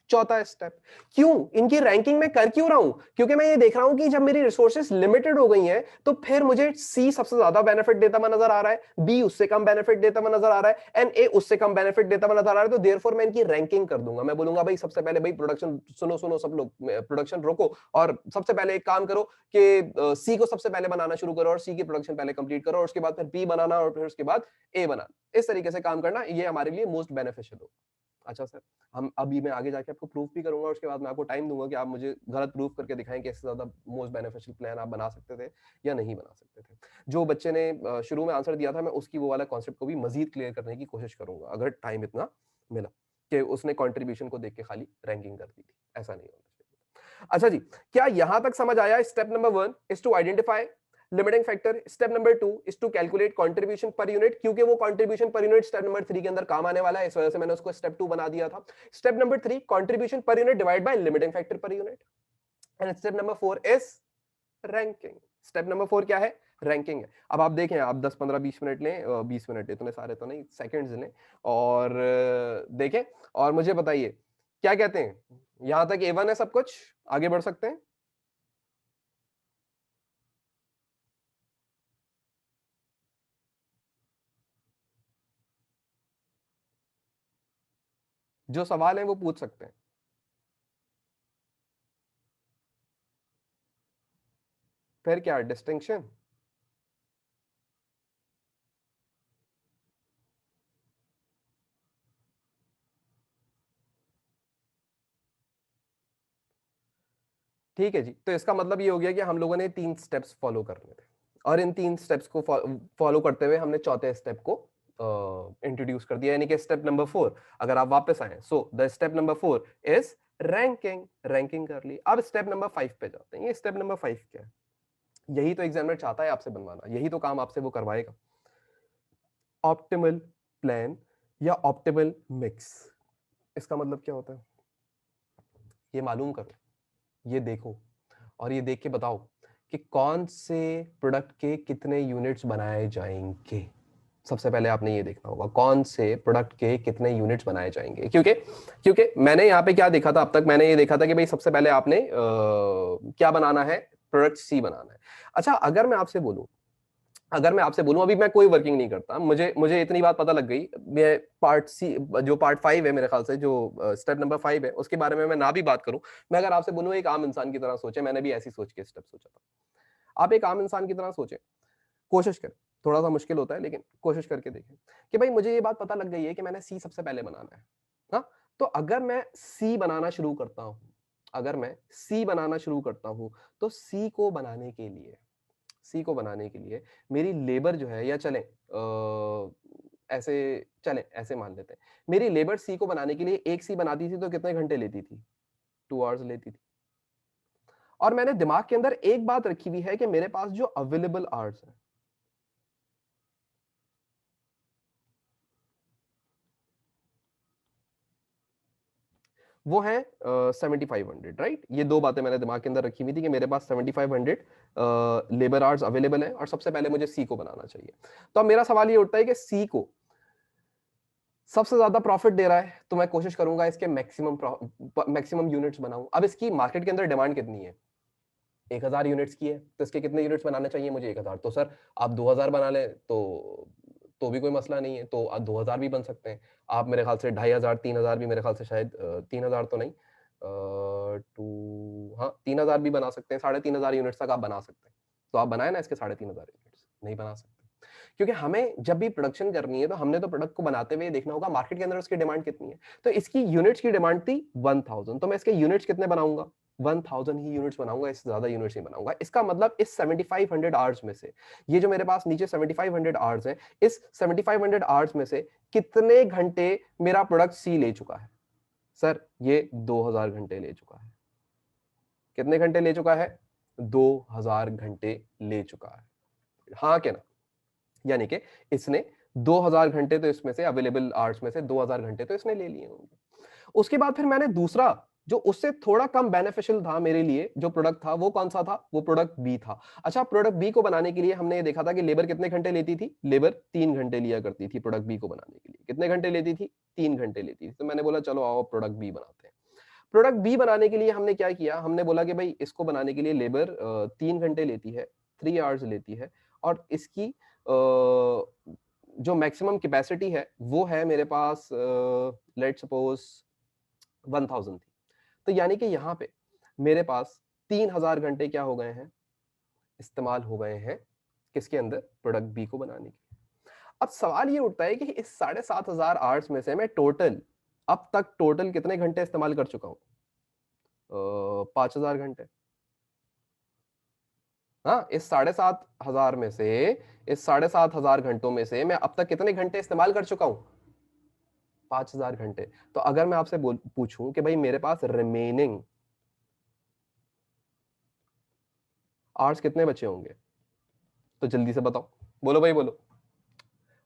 चौथा स्टेप। क्यों इनकी रैंकिंग में कर क्यों रहा हूं? क्योंकि मैं ये देख रहा हूं कि जब मेरी रिसोर्सेज लिमिटेड हो गई हैं, तो फिर मुझे सी सबसे ज्यादा बेनिफिट देता हुआ नजर आ रहा है, बी उससे कम बेनिफिट देता हुआ नजर आ रहा है, एंड ए उससे कम बेनिफिट देता हुआ नजर आ रहा है। तो देयरफॉर मैं इनकी रैंकिंग कर दूंगा। मैं बोलूंगा भाई सबसे पहले भाई प्रोडक्शन, सुनो सुनो सब लोग, प्रोडक्शन रोको और सबसे पहले एक काम करो कि सी को सबसे पहले बनाना शुरू करो और सी की प्रोडक्शन पहले कंप्लीट करो, और उसके बाद फिर बी बनाना और फिर उसके बाद ए बनाना। इस तरीके से काम करना, ये हमारे लिए मोस्ट बेनिफिशियल हो। अच्छा सर, हम अभी मैं आगे जाके आपको प्रूफ भी करूंगा, उसके बाद मैं आपको टाइम दूंगा कि आप मुझे गलत प्रूफ करके दिखाएं कि इससे ज्यादा मोस्ट बेनिफिशियल प्लान आप बना सकते थे या नहीं बना सकते थे। जो बच्चे ने शुरू में आंसर दिया था, मैं उसकी वो वाला कॉन्सेप्ट को भी मजीद क्लियर करने की कोशिश करूंगा, अगर टाइम इतना मिला, कि उसने कंट्रीब्यूशन को देख के खाली रैंकिंग कर दी थी। ऐसा नहीं होना चाहिए। अच्छा जी, क्या यहां तक समझ आया? Step number 1 is to identify limiting factor, step number 2 is to calculate contribution per unit, क्योंकि वो contribution per unit step number 3 के अंदर काम आने वाला है, इस वजह से मैंने उसको स्टेप 2 बना दिया था। Step number 3 contribution per unit divide by limiting factor per unit, and step number 4 is ranking. Step number 4 क्या है? रैंकिंग है। अब आप देखें, आप 10 15 20 मिनट लें, 20 मिनट इतने सारे तो नहीं, सेकंड्स लें और देखें और मुझे बताइए क्या कहते हैं। यहां तक A1 है सब कुछ, आगे बढ़ सकते हैं? जो सवाल है वो पूछ सकते हैं। फिर क्या डिस्टिंक्शन? ठीक है जी, तो इसका मतलब ये हो गया कि हम लोगों ने 3 स्टेप्स फॉलो करने थे और इन 3 स्टेप्स को फॉलो करते हुए हमने चौथे स्टेप को इंट्रोड्यूस कर दिया, यानी कि स्टेप नंबर 4 अगर आप वापस आए, so the step number 4 is ranking. Ranking कर ली। अब स्टेप नंबर 5 पे जाते हैं। ये स्टेप नंबर 5 क्या है? यही तो एग्जामिनर चाहता है आपसे बनवाना, यही तो काम आपसे वो करवाएगा। ऑप्टिमल प्लान या ऑप्टिमल मिक्स, इसका मतलब क्या होता है? ये मालूम करो, ये देखो और ये देख के बताओ कि कौन से प्रोडक्ट के कितने यूनिट्स बनाए जाएंगे। सबसे पहले आपने ये देखना होगा कौन से प्रोडक्ट के कितने यूनिट्स बनाए जाएंगे, क्योंकि क्योंकि मैंने यहाँ पे क्या देखा था, अब तक मैंने ये देखा था कि भाई सबसे पहले आपने क्या बनाना है, प्रोडक्ट सी बनाना है। अच्छा, अगर मैं आपसे बोलूं, अभी मैं कोई वर्किंग नहीं करता, मुझे मुझे इतनी बात पता लग गई, मैं पार्ट सी, जो पार्ट 5 है मेरे ख्याल से, जो स्टेप नंबर 5 है, उसके बारे में मैं ना भी बात करूं, मैं अगर आपसे बोलूं एक आम इंसान की तरह सोचे, मैंने भी ऐसी सोच के स्टेप सोचा था, आप एक आम इंसान की तरह सोचें, कोशिश करें, थोड़ा सा मुश्किल होता है लेकिन कोशिश करके देखें कि भाई मुझे ये बात पता लग गई है कि मैंने सी सबसे पहले बनाना है। हाँ, तो अगर मैं सी बनाना शुरू करता हूं, अगर मैं सी बनाना शुरू करता हूं, तो सी को बनाने के लिए मेरी लेबर जो है, या चलें ऐसे, चलें ऐसे मान लेते हैं, मेरी लेबर सी को बनाने के लिए एक सी बनाती थी तो कितने घंटे लेती थी? 2 आवर्स लेती थी। और मैंने दिमाग के अंदर एक बात रखी हुई है कि मेरे पास जो अवेलेबल आवर्स है, वो है 7500, राइट? ये दो बातें मैंने दिमाग के अंदर रखी हुई थी कि मेरे पास 7500 लेबर आवर्स अवेलेबल है और सबसे पहले मुझे सी को बनाना चाहिए। तो अब मेरा सवाल ये उठता है कि सी को सबसे ज्यादा प्रॉफिट दे रहा है, तो मैं कोशिश करूंगा इसके मैक्सिमम यूनिट्स बनाऊं। अब इसकी मार्केट के अंदर डिमांड कितनी है? 1000 यूनिट्स की है, तो इसके कितने यूनिट्स बनाने चाहिए मुझे? 1000। तो सर आप 2000 बना लें तो भी कोई मसला नहीं है, तो आप 2000 भी बन सकते हैं। आप मेरे ख्याल से 2500, 3000 भी, मेरे ख्याल से शायद 3000 तो नहीं, टू, हाँ 3000 भी बना सकते हैं, 3500 यूनिट्स तक आप बना सकते हैं। तो आप बनाए ना इसके 3500 यूनिट्स? नहीं बना सकते, क्योंकि हमें जब भी प्रोडक्शन करनी है तो हमने तो प्रोडक्ट को बनाते हुए देखना होगा मार्केट के अंदर उसकी डिमांड कितनी है। तो इसकी यूनिट्स की डिमांड थी 1000, तो मैं इसके यूनिट्स कितने बनाऊंगा? 1000 ही यूनिट्स बनाऊंगा, इससे ज्यादा यूनिट्स नहीं बनाऊंगा। इसका मतलब इस 7500 आवर्स में से, ये जो मेरे पास नीचे 7500 आवर्स है, इस 7500 आवर्स में से कितने घंटे मेरा प्रोडक्ट सी ले चुका है? सर ये 2000 घंटे ले चुका है। कितने घंटे ले चुका है? 2000 घंटे ले चुका है। हाँ क्या ना? यानी कि इसने 2000 घंटे तो इसमें से अवेलेबल आवर्स में से 2000 घंटे तो इसने ले लिए होंगे। उसके बाद फिर मैंने दूसरा, जो उससे थोड़ा कम बेनिफिशियल था मेरे लिए, जो प्रोडक्ट था वो कौन सा था? वो प्रोडक्ट बी था। अच्छा, प्रोडक्ट बी को बनाने के लिए हमने ये देखा था कि लेबर कितने घंटे लेती थी? लेबर 3 घंटे लिया करती थी प्रोडक्ट बी को बनाने के लिए। कितने घंटे लेती थी? 3 घंटे लेती थी। तो मैंने बोला चलो आओ प्रोडक्ट बी बनाते हैं। प्रोडक्ट बी बनाने के लिए हमने क्या किया? हमने बोला कि भाई इसको बनाने के लिए लेबर 3 घंटे लेती है, 3 आवर्स लेती है, और इसकी जो मैक्सिमम कैपेसिटी है वो है मेरे पास, लेट सपोज 1000 थी। तो यानी कि यहाँ पे मेरे पास 3000 घंटे क्या हो गए हैं? इस्तेमाल हो गए हैं किसके अंदर? प्रोडक्ट बी को बनाने के। अब सवाल ये उठता है कि इस 7500 आवर्स में से मैं टोटल, अब तक टोटल कितने घंटे इस्तेमाल कर चुका हूं? 5000 घंटे। हाँ, इस 7500 में से, इस 7500 घंटों में से मैं अब तक कितने घंटे इस्तेमाल कर चुका हूं? 5000 घंटे। तो अगर मैं आपसे पूछूं कि भाई मेरे पास रिमेनिंग आवर्स कितने बचे होंगे, तो जल्दी से बताओ, बोलो भाई बोलो।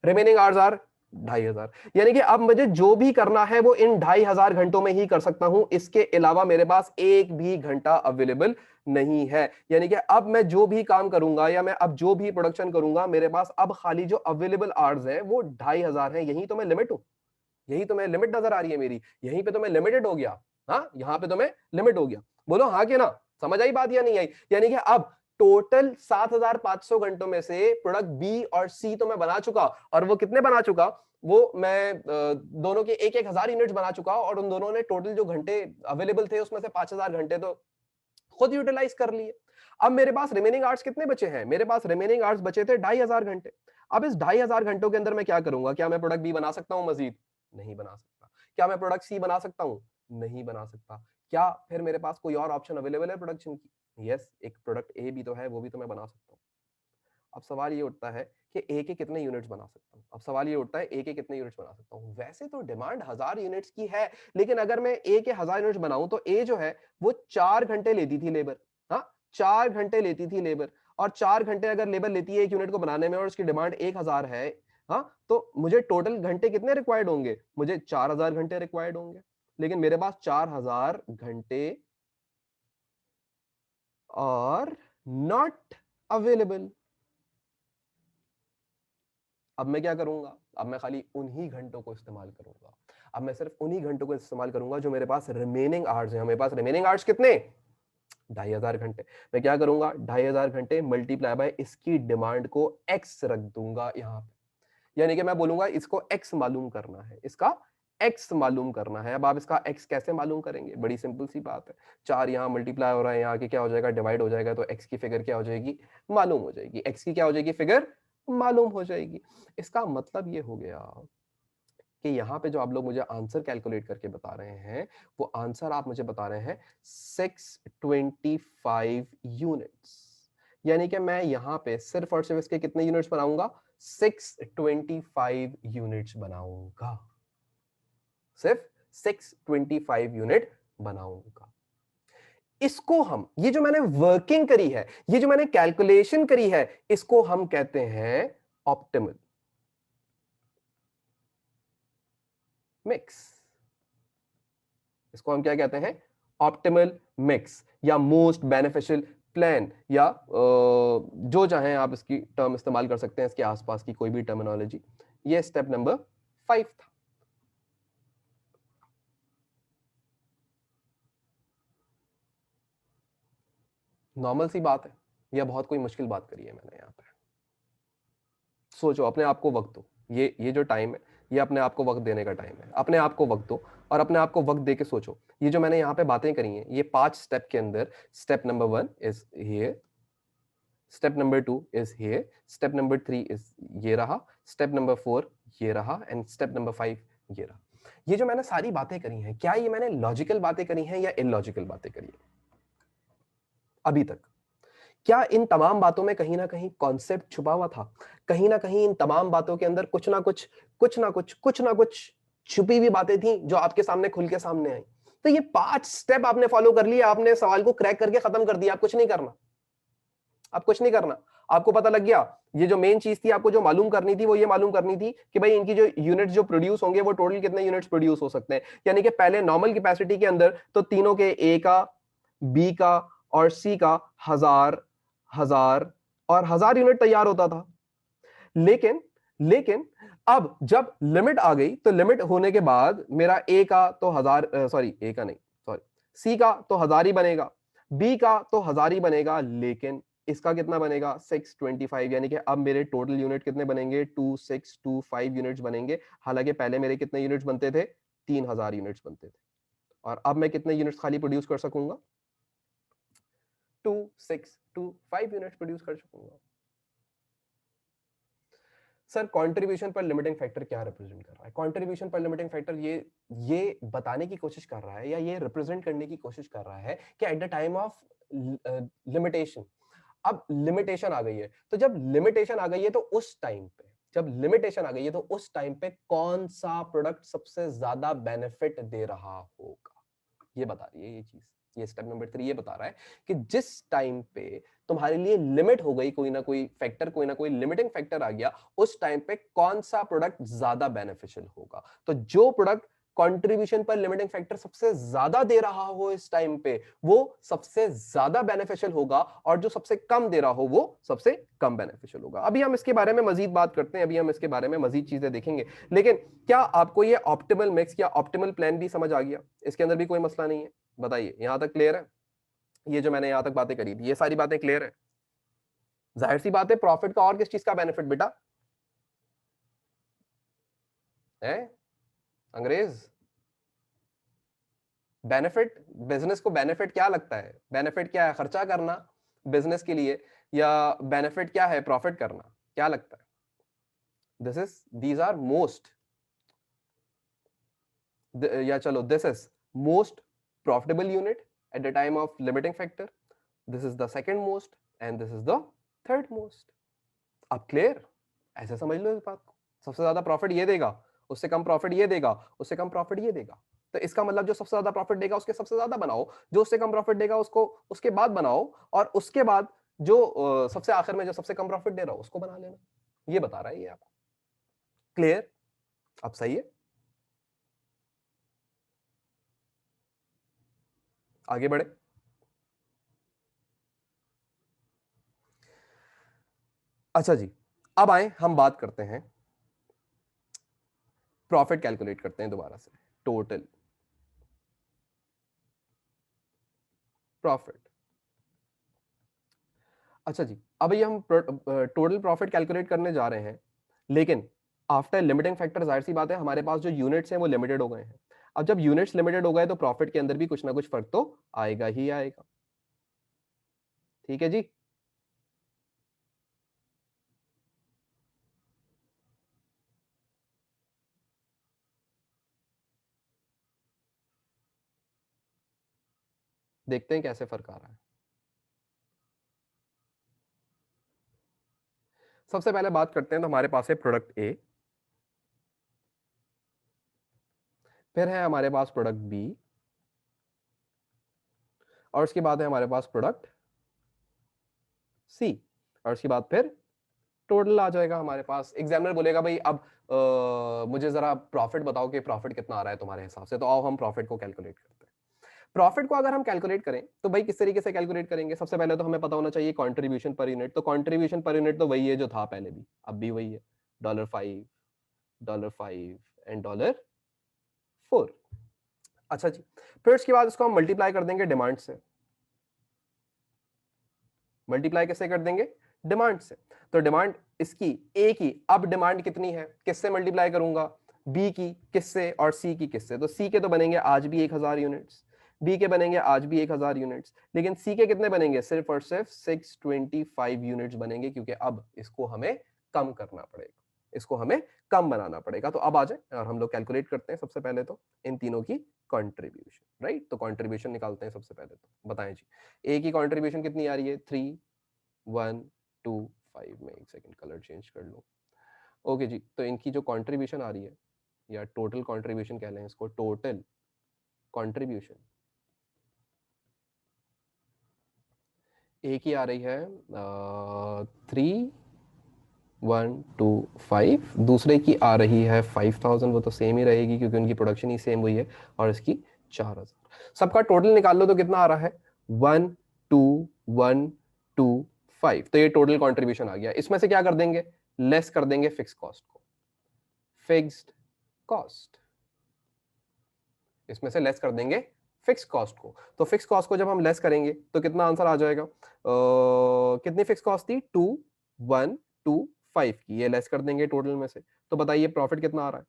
Remaining hours are 2500। यानी कि अब मुझे जो भी करना है वो इन 2500 घंटों में ही कर सकता हूं, इसके अलावा मेरे पास एक भी घंटा अवेलेबल नहीं है। यानी कि अब मैं जो भी काम करूंगा या मैं अब जो भी प्रोडक्शन करूंगा, मेरे पास अब खाली जो अवेलेबल आवर्स है वो 2500 है। यही तो मैं लिमिट हूं, यही तो मैं लिमिट नजर आ रही है मेरी, यहीं पे तो मैं लिमिटेड हो गया। हाँ, यहां पे तो मैं लिमिट हो गया। बोलो हाँ कि ना? समझ आई बात या नहीं आई? यानी कि अब टोटल 7500 घंटों में से प्रोडक्ट बी और सी तो मैं बना चुका, और वो कितने बना चुका? वो मैं दोनों के 1000 यूनिट्स बना चुका, और उन दोनों ने टोटल जो घंटे अवेलेबल थे उसमें से 5000 घंटे तो खुद यूटिलाइज कर लिए। अब मेरे पास रिमेनिंग आवर्स कितने बचे हैं? मेरे पास रिमेनिंग आवर्स बचे थे 2500 घंटे। अब इस 2500 घंटों के अंदर मैं क्या करूंगा? क्या मैं प्रोडक्ट बी बना सकता हूं मजीद? नहीं बना सकता। क्या मैं प्रोडक्ट सी बना सकता हूं? नहीं बना सकता। क्या फिर मेरे पास कोई और ऑप्शन अवेलेबल है प्रोडक्शन की? यस, एक प्रोडक्ट ए भी तो है, वो भी तो मैं बना सकता हूँ। अब सवाल ये उठता है कि ए के कितने यूनिट्स बना सकता हूँ? अब सवाल ये उठता है ए के कितने यूनिट्स बना सकता हूँ? वैसे तो डिमांड 1000 यूनिट्स की है, लेकिन अगर मैं ए के 1000 यूनिट्स बनाऊं तो ए जो है वो 4 घंटे लेती थी लेबर। हाँ, 4 घंटे लेती थी लेबर, और 4 घंटे अगर लेबर लेती है एक यूनिट को बनाने में और उसकी डिमांड 1000 है, हाँ, तो मुझे टोटल घंटे कितने रिक्वायर्ड होंगे? मुझे 4000 घंटे रिक्वायर्ड होंगे। लेकिन मेरे पास 4000 घंटे और नॉट अवेलेबल। अब मैं क्या करूंगा? अब मैं खाली उन्हीं घंटों को इस्तेमाल करूंगा। अब मैं सिर्फ उन्हीं घंटों को इस्तेमाल करूंगा जो मेरे पास रिमेनिंग आवर्स हैं। मेरे पास रिमेनिंग आवर्स कितने? 2500 घंटे। मैं क्या करूंगा? 2500 घंटे मल्टीप्लाई बाय इसकी डिमांड को एक्स रख दूंगा यहां पे। यानी कि मैं बोलूंगा इसको एक्स मालूम करना है, इसका एक्स मालूम करना है। अब आप इसका एक्स कैसे मालूम करेंगे? बड़ी सिंपल सी बात है। 4 यहाँ मल्टीप्लाई हो रहा है, यहाँ के क्या हो जाएगा? डिवाइड हो जाएगा, तो एक्स की फिगर क्या हो जाएगी? मालूम हो जाएगी। एक्स की क्या हो जाएगी? फिगर मालूम हो जाएगी। इसका मतलब ये हो गया कि यहाँ पे जो आप लोग मुझे आंसर कैलकुलेट करके बता रहे हैं, वो आंसर आप मुझे बता रहे हैं 625 यूनिट्स। यानी कि मैं यहाँ पे सिर्फ और सिर्फ इसके कितने यूनिट्स बनाऊंगा? 625 यूनिट्स बनाऊंगा। सिर्फ 625 यूनिट बनाऊंगा। इसको हम, ये जो मैंने वर्किंग करी है, ये जो मैंने कैलकुलेशन करी है, इसको हम कहते हैं ऑप्टिमल मिक्स। इसको हम क्या कहते हैं? ऑप्टिमल मिक्स या मोस्ट बेनिफिशियल प्लान, या जो चाहें आप इसकी टर्म इस्तेमाल कर सकते हैं, इसके आसपास की कोई भी टर्मिनोलॉजी। ये स्टेप नंबर 5 था। नॉर्मल सी बात है, यह बहुत कोई मुश्किल बात करी है मैंने यहाँ पे? सोचो, अपने आप को वक्त दो। ये जो टाइम है, ये अपने आप को वक्त देने का टाइम है। अपने आप को वक्त दो और अपने आप को वक्त दे के सोचो। ये जो मैंने यहाँ पे बातें करी हैं, ये 5 स्टेप के अंदर, step number 1 is here, step number 2 is here, step number 3 is ये रहा, स्टेप नंबर 4 ये रहा, एंड स्टेप नंबर 5 ये रहा। ये जो मैंने सारी बातें करी हैं, क्या ये मैंने लॉजिकल बातें करी हैं या इलॉजिकल बातें करी हैं अभी तक? क्या इन तमाम बातों में कहीं ना कहीं कॉन्सेप्ट छुपा हुआ था? कहीं ना कहीं इन तमाम बातों के अंदर कुछ ना कुछ, कुछ ना कुछ छुपी हुई बातें थी जो आपके सामने खुल के सामने आई? तो ये 5 स्टेप आपने फॉलो कर लिए, आपने सवाल को क्रैक करके खत्म कर दिया। आप कुछ नहीं करना, आप कुछ नहीं करना। आपको पता लग गया, ये जो मेन चीज थी आपको जो मालूम करनी थी, वो ये मालूम करनी थी कि भाई इनकी जो यूनिट्स जो प्रोड्यूस होंगे वो टोटल कितने यूनिट्स प्रोड्यूस हो सकते हैं। यानी कि पहले नॉर्मल कैपेसिटी के अंदर तो तीनों के, ए का, बी का और सी का 1000 1000 और 1000 यूनिट तैयार होता था। लेकिन लेकिन अब जब लिमिट आ गई, तो लिमिट होने के बाद मेरा ए का तो 1000, सॉरी ए का नहीं, सॉरी, सी का तो 1000 ही बनेगा, बी का तो 1000 ही बनेगा, लेकिन इसका कितना बनेगा? 625। यानी कि अब मेरे टोटल यूनिट कितने बनेंगे? 2625 यूनिट्स बनेंगे। हालांकि पहले मेरे कितने यूनिट्स बनते थे? 3000 यूनिट्स बनते थे। और अब मैं कितने यूनिट्स खाली प्रोड्यूस कर सकूंगा? 2625 यूनिट्स प्रोड्यूस कर सकूंगा। Sir, contribution per limiting factor क्या रिप्रेजेंट कर रहा है? कंट्रीब्यूशन पर लिमिटिंग फैक्टर ये बताने की कोशिश कर रहा है, या ये रिप्रेजेंट करने की कोशिश कर रहा है कि at the time of limitation, अब लिमिटेशन आ गई है, तो जब लिमिटेशन आ गई है तो उस टाइम पे, जब लिमिटेशन आ गई है तो उस टाइम पे कौन सा प्रोडक्ट सबसे ज्यादा बेनिफिट दे रहा होगा, ये बता रही है ये चीज। ये स्टेप नंबर 3 ये बता रहा है कि जिस टाइम पे तुम्हारे लिए लिमिट हो गई, कोई ना कोई फैक्टर, कोई ना कोई लिमिटिंग फैक्टर आ गया, उस टाइम पे कौन सा प्रोडक्ट ज्यादा बेनिफिशियल होगा। तो जो product contribution per limiting factor सबसे ज्यादा दे रहा हो इस टाइम पे, वो सबसे ज्यादा बेनिफिशियल होगा, और जो सबसे कम दे रहा हो वो सबसे कम बेनिफिशियल होगा। अभी हम इसके बारे में मजीद बात करते हैं, अभी हम इसके बारे में मजीद चीजें देखेंगे। लेकिन क्या आपको ये ऑप्टिमल मिक्स या ऑप्टिमल प्लान भी समझ आ गया? इसके अंदर भी कोई मसला नहीं है? बताइए, यहां तक क्लियर है? ये जो मैंने यहां तक बातें करी थी, ये सारी बातें क्लियर है? जाहिर सी बात है, प्रॉफिट का और किस चीज का बेनिफिट बेटा है? अंग्रेज, बेनिफिट, बिजनेस को बेनिफिट क्या लगता है? बेनिफिट क्या है? खर्चा करना बिजनेस के लिए, या बेनिफिट क्या है? प्रॉफिट करना। क्या लगता है? This is, these are most, या चलो this is most profitable unit at the time of limiting factor, this is the second most and this is the third most. अब क्लियर? ऐसे समझ लो इस बात को, सबसे ज्यादा प्रॉफिट ये देगा, उससे कम प्रॉफिट ये देगा, उससे कम प्रॉफिट ये देगा, तो इसका मतलब जो सबसे ज्यादा प्रॉफिट देगा उसके सबसे ज्यादा बनाओ, जो उससे कम प्रॉफिट देगा उसको उसके बाद बनाओ, और उसके बाद जो सबसे आखिर में जो सबसे कम प्रॉफिट दे रहा हो उसको बना लेना। ये बता रहा है ये आपको। क्लियर? अब सही है? आगे बढ़े। अच्छा जी, अब आए हम बात करते हैं, प्रॉफिट कैलकुलेट करते हैं दोबारा से, टोटल प्रॉफिट। अच्छा जी, अब ये हम टोटल प्रॉफिट कैलकुलेट करने जा रहे हैं, लेकिन आफ्टर लिमिटिंग फैक्टर जाहिर सी बात है हमारे पास जो यूनिट्स हैं वो लिमिटेड हो गए हैं। अब जब यूनिट्स लिमिटेड हो गए तो प्रॉफिट के अंदर भी कुछ ना कुछ फर्क तो आएगा ही आएगा। ठीक है जी। देखते हैं कैसे फर्क आ रहा है। सबसे पहले बात करते हैं तो हमारे पास है प्रोडक्ट ए, फिर है हमारे पास प्रोडक्ट बी, और उसके बाद है हमारे पास प्रोडक्ट सी, और उसके बाद फिर टोटल आ जाएगा हमारे पास। एग्जामिनर बोलेगा भाई अब मुझे जरा प्रॉफिट बताओ कि प्रॉफिट कितना आ रहा है तुम्हारे हिसाब से, तो आओ हम प्रॉफिट को कैलकुलेट करते हैं। प्रॉफिट को अगर हम कैलकुलेट करें तो भाई किस तरीके से कैलकुलेट करेंगे? सबसे पहले तो हमें पता होना चाहिए कंट्रीब्यूशन पर यूनिट। तो कंट्रीब्यूशन पर यूनिट तो वही है जो था पहले भी, अब भी वही है, $5, $5 एंड $4। अच्छा जी, फिर उसके बाद इसको हम मल्टीप्लाई कर देंगे डिमांड से। मल्टीप्लाई कैसे कर देंगे? डिमांड से। तो डिमांड इसकी ए की, अब डिमांड कितनी है, किससे मल्टीप्लाई करूंगा? बी की किससे और सी की किससे? तो सी के तो बनेंगे आज भी 1000 यूनिट्स, बी के बनेंगे आज भी 1000 यूनिट्स, लेकिन सी के कितने बनेंगे? सिर्फ और सिर्फ 625 यूनिट्स बनेंगे, क्योंकि अब इसको हमें कम करना पड़ेगा, इसको हमें कम बनाना पड़ेगा। तो अब आ जाए और हम लोग कैलकुलेट करते हैं सबसे पहले तो इन तीनों की कंट्रीब्यूशन, राइट? तो कंट्रीब्यूशन निकालते हैं सबसे पहले, तो बताएं जी ए की कंट्रीब्यूशन कितनी आ रही है? 3 1 2 5 में, एक सेकंड कलर चेंज कर लो। ओके जी, तो इनकी जो कंट्रीब्यूशन आ रही है, या टोटल कंट्रीब्यूशन कह लें इसको, टोटल कंट्रीब्यूशन ए की आ रही है 3 1 2 5, दूसरे की आ रही है 5000, वो तो सेम ही रहेगी क्योंकि उनकी प्रोडक्शन ही सेम हुई है, और इसकी 4000। सबका टोटल निकाल लो तो कितना आ रहा है? 1 2 1 2 5। तो ये टोटल कंट्रीब्यूशन आ गया। इसमें से क्या कर देंगे? लेस कर देंगे फिक्स कॉस्ट को, फिक्स्ड कॉस्ट, इसमें से लेस कर देंगे फिक्स कॉस्ट को। तो फिक्स कॉस्ट को जब हम लेस करेंगे तो कितना आंसर आ जाएगा? कितनी फिक्स कॉस्ट थी? 2 1 2 5 की, ये लेस कर देंगे टोटल में से। तो बताइए प्रॉफिट कितना आ रहा है?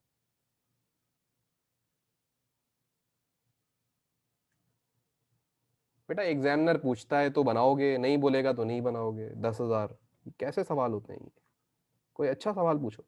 बेटा एग्जामिनर पूछता है तो बनाओगे, नहीं बोलेगा तो नहीं बनाओगे। 10,000 कैसे सवाल होते हैं ये? कोई अच्छा सवाल पूछो।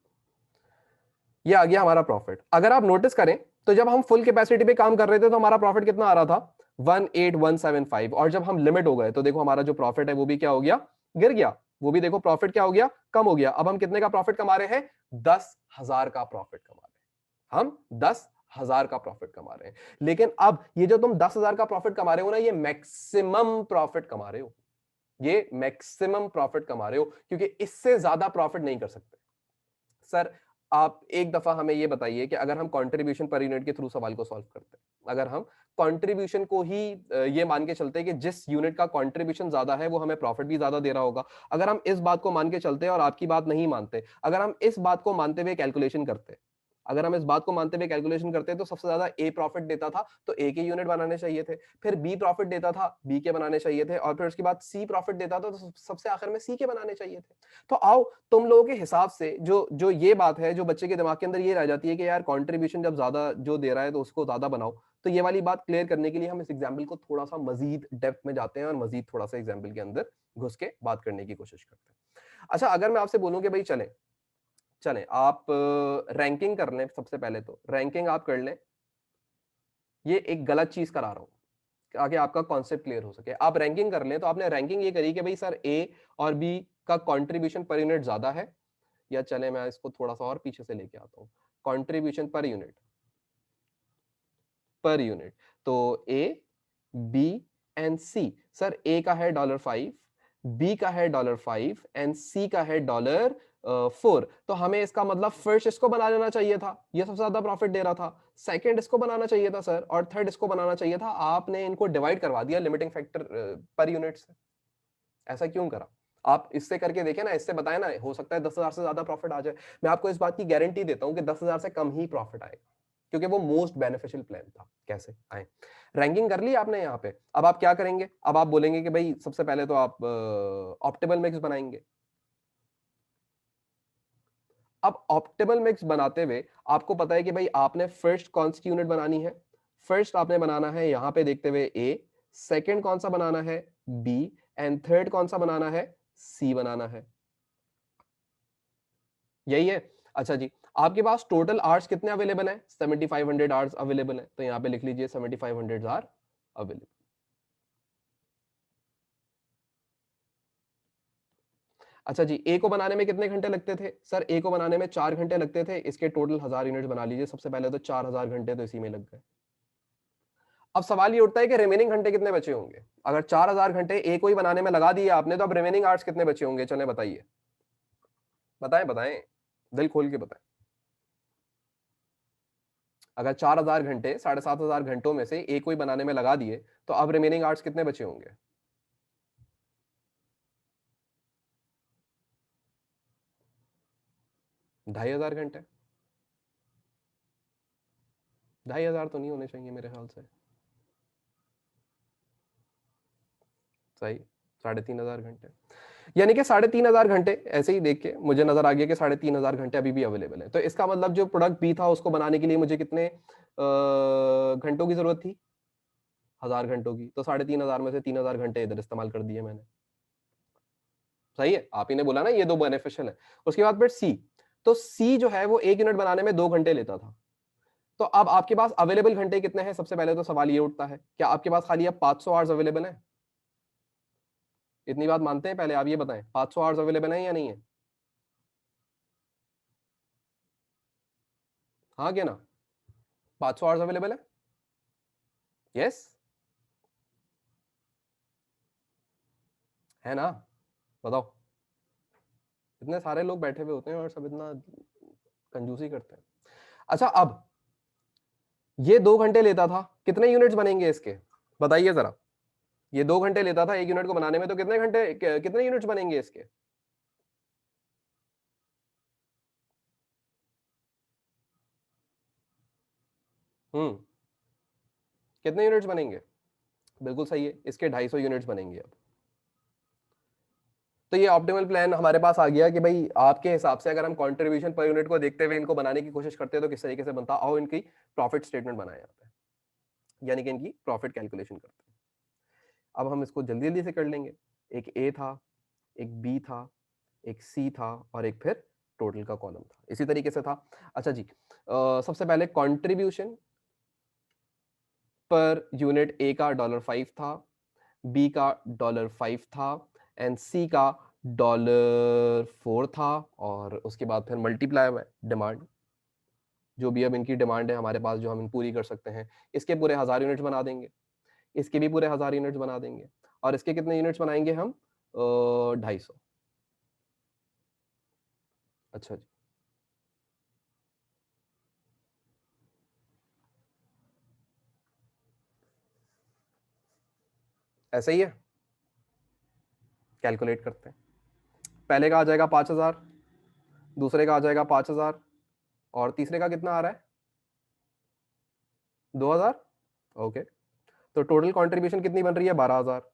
ये आ गया हमारा प्रॉफिट। अगर आप नोटिस करें तो जब हम फुल कैपेसिटी पे काम कर रहे थे तो हमारा प्रॉफिट कितना आ रहा था? 18175। और जब हम लिमिट हो गए तो देखो हमारा जो प्रॉफिट है वो भी क्या हो गया? गिर गया। वो भी देखो प्रॉफिट क्या हो गया? कम हो गया। अब हम कितने का प्रॉफिट कमा रहे हैं? 10,000 का प्रॉफिट कमा रहे हैं हम, 10,000 का प्रॉफिट कमा रहे हैं। लेकिन अब ये जो तुम 10,000 का प्रॉफिट कमा रहे हो ना, ये मैक्सिमम प्रॉफिट कमा रहे हो, ये मैक्सिमम प्रॉफिट कमा रहे हो, क्योंकि इससे ज्यादा प्रॉफिट नहीं कर सकते। सर आप एक दफा हमें ये बताइए कि अगर हम कंट्रीब्यूशन पर यूनिट के थ्रू सवाल को सॉल्व करते हैं, अगर हम कंट्रीब्यूशन को ही ये मान के चलते हैं कि जिस यूनिट का कंट्रीब्यूशन ज्यादा है वो हमें प्रॉफिट भी ज्यादा दे रहा होगा, अगर हम इस बात को मान के चलते हैं और आपकी बात नहीं मानते, अगर हम इस बात को मानते हुए कैलकुलेशन करते हैं, अगर हम इस बात को मानते हुए कैलकुलेशन करते हैं तो सबसे ज्यादा ए प्रॉफिट देता था तो ए के यूनिट बनाने चाहिए थे, फिर बी प्रॉफिट देता था बी के बनाने चाहिए थे, और फिर उसके बाद सी प्रॉफिट देता था तो सबसे आखिर में सी के बनाने चाहिए थे। तो आओ तुम लोगों के हिसाब से जो जो ये बात है जो बच्चे के दिमाग के अंदर ये रह जाती है कि यार कंट्रीब्यूशन जब ज्यादा जो दे रहा है तो उसको ज्यादा बनाओ, तो ये वाली बात क्लियर करने के लिए हम इस एग्जाम्पल को थोड़ा सा मजीद डेप्थ में जाते हैं और मजीद थोड़ा सा एग्जाम्पल के अंदर घुस के बात करने की कोशिश करते हैं। अच्छा, अगर मैं आपसे बोलूं कि भाई चलें चलें आप रैंकिंग कर लें, सबसे पहले तो रैंकिंग आप कर लें, ये एक गलत चीज करा रहा हूं, ताकि आपका कॉन्सेप्ट क्लियर हो सके। आप रैंकिंग कर लें तो आपने रैंकिंग ये करी कि भाई सर ए और बी का कंट्रीब्यूशन पर यूनिट ज्यादा है, या चले मैं इसको थोड़ा सा और पीछे से लेके आता हूँ, कंट्रीब्यूशन पर यूनिट। तो ए, बी एंड सी। सर ए का है $5, बी का है $5 एंड सी का है $4। तो हमें इसका मतलब फर्स्ट इसको बना लेना चाहिए था, ये सबसे ज्यादा प्रॉफिट दे रहा था। सेकंड इसको बनाना चाहिए था सर, और थर्ड इसको बनाना चाहिए था। आपने इनको डिवाइड करवा दिया लिमिटिंग फैक्टर पर यूनिट से। ऐसा क्यों करा? आप इससे करके देखें ना, इससे बताएं ना, हो सकता है 10,000 से ज्यादा प्रॉफिट आ जाए। मैं आपको इस बात की गारंटी देता हूं कि 10,000 से कम ही प्रॉफिट आएगा, क्योंकि वो मोस्ट बेनिफिशियल प्लान था। कैसे आए? रैंकिंग कर ली आपने यहाँ पे। अब आप क्या करेंगे? अब आप बोलेंगे कि भाई सबसे पहले तो आप ऑप्टिमल मिक्स बनाएंगे। अब ऑप्टिमल मिक्स बनाते हुए आपको पता है कि भाई आपने फर्स्ट कौन सी यूनिट बनानी है? फर्स्ट आपने बनाना है यहां पे देखते हुए ए, सेकंड कौन सा बनाना है? बी, एंड थर्ड कौन सा बनाना है? सी बनाना है। यही है। अच्छा जी, आपके पास टोटल आवर्स कितने अवेलेबल हैं? 7500 आवर्स अवेलेबल है, तो यहां पे लिख लीजिए 7500 आर अवेलेबल। अच्छा जी, ए को बनाने में कितने घंटे लगते थे? सर ए को बनाने में 4 घंटे लगते थे। इसके टोटल 1000 यूनिट बना लीजिए। सबसे पहले तो 4000 घंटे तो इसी में लग गए। अब सवाल ये उठता है कि रिमेनिंग घंटे कितने बचे होंगे? अगर 4000 घंटे ए को ही बनाने में लगा दिए आपने, तो अब रिमेनिंग आवर्स कितने बचे होंगे? चले बताइए, बताएं बताएं, दिल खोल के बताएं। अगर 4000 घंटे 7500 घंटों में से ए को ही बनाने में लगा दिए, तो अब रिमेनिंग आवर्स कितने बचे होंगे? 2500 घंटे। 2500 तो नहीं होने चाहिए मेरे ख्याल से। सही, 3500 घंटे। यानी कि 3500 घंटे ऐसे ही देख के मुझे नजर आ गया कि 3500 घंटे अभी भी अवेलेबल है। तो इसका मतलब जो प्रोडक्ट बी था उसको बनाने के लिए मुझे कितने घंटों की जरूरत थी? 1000 घंटों की। तो 3500 में से 3000 घंटे इधर इस्तेमाल कर दिए मैंने। सही है, आप ही ने बोला ना ये दो बेनिफिशियल है। उसके बाद फिर सी। तो सी जो है वो 1 यूनिट बनाने में 2 घंटे लेता था। तो अब आपके पास अवेलेबल घंटे कितने हैं? सबसे पहले तो सवाल ये उठता है, क्या आपके पास खाली अब 500 आवर्स अवेलेबल है? इतनी बात मानते हैं? पहले आप ये बताएं, 500 आवर्स अवेलेबल है या नहीं है? हाँ क्या ना? 500 आवर्स अवेलेबल है? यस, है ना? बताओ। इतने सारे लोग बैठे हुए होते हैं और सब इतना कंजूसी करते हैं। अच्छा, अब ये 2 घंटे लेता था, कितने यूनिट्स बनेंगे इसके? बताइए जरा। ये 2 घंटे लेता था एक यूनिट को बनाने में, तो कितने घंटे कितने यूनिट्स बनेंगे इसके? हम्म, कितने यूनिट्स बनेंगे? बिल्कुल सही है, इसके 250 यूनिट्स बनेंगे अब। तो ये ऑप्टिमल प्लान हमारे पास आ गया कि भाई आपके हिसाब से अगर हम कंट्रीब्यूशन पर यूनिट को देखते हुए इनको बनाने की कोशिश करते हैं तो किस तरीके से बनता। आओ इनकी प्रॉफिट स्टेटमेंट बनाया जाता है, यानी कि इनकी प्रॉफिट कैलकुलेशन करते हैं। अब हम इसको जल्दी जल्दी से कर लेंगे। एक ए था, एक बी था, एक सी था, और एक फिर टोटल का कॉलम था, इसी तरीके से था। अच्छा जी, सबसे पहले कंट्रीब्यूशन पर यूनिट ए का $5 था, बी का $5 था, एंड सी का $4 था, और उसके बाद फिर मल्टीप्लाई हुआ डिमांड। जो भी अब इनकी डिमांड है हमारे पास, जो हम इन पूरी कर सकते हैं, इसके पूरे 1000 यूनिट्स बना देंगे, इसके भी पूरे 1000 यूनिट्स बना देंगे, और इसके कितने यूनिट्स बनाएंगे हम? 250। अच्छा जी, ऐसा ही है, कैलकुलेट करते हैं। पहले का आ जाएगा 5000, दूसरे का आ जाएगा 5000, और तीसरे का कितना आ रहा है? 2000। ओके, तो टोटल कंट्रीब्यूशन कितनी बन रही है? 12000।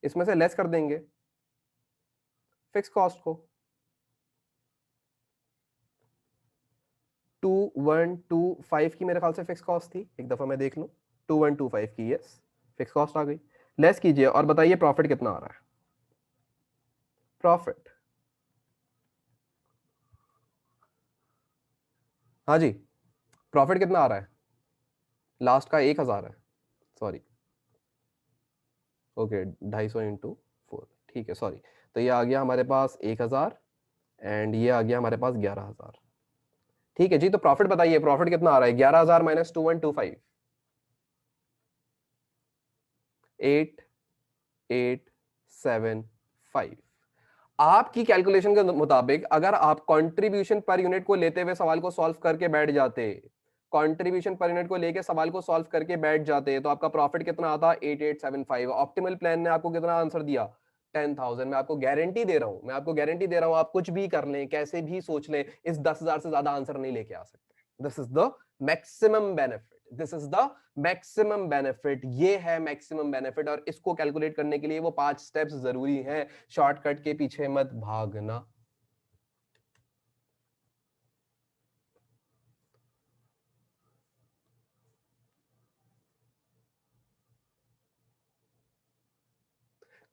इसमें से लेस कर देंगे फिक्स कॉस्ट को। 2125 की मेरे ख्याल से फिक्स कॉस्ट थी, एक दफा मैं देख लूं। 2125 की, यस, फिक्स कॉस्ट आ गई। लेस कीजिए और बताइए प्रॉफिट कितना आ रहा है? प्रॉफिट, हाँ जी, प्रॉफिट कितना आ रहा है? लास्ट का 1000 है। सॉरी, ओके 250 इंटू 4, ठीक है सॉरी। तो ये आ गया हमारे पास 1000 एंड ये आ गया हमारे पास 11000। ठीक है जी, तो प्रॉफिट बताइए, प्रॉफिट कितना आ रहा है? 11000 माइनस 2125, 8875। आपकी कैलकुलेशन के मुताबिक अगर आप कंट्रीब्यूशन पर यूनिट को लेते हुए सवाल को सॉल्व करके बैठ जाते, कंट्रीब्यूशन पर यूनिट को लेके सवाल को सॉल्व करके बैठ जाते, तो आपका प्रॉफिट कितना आता? 8875। ऑप्टिमल प्लान ने आपको कितना आंसर दिया? 10,000। मैं आपको गारंटी दे रहा हूं, मैं आपको गारंटी दे रहा हूं, आप कुछ भी कर लें, कैसे भी सोच लें, इस 10,000 से ज्यादा आंसर नहीं लेके आ सकते। This is the maximum benefit, this is the maximum benefit, ये है मैक्सिमम बेनिफिट। और इसको कैलकुलेट करने के लिए वो 5 स्टेप्स जरूरी हैं। शॉर्टकट के पीछे मत भागना।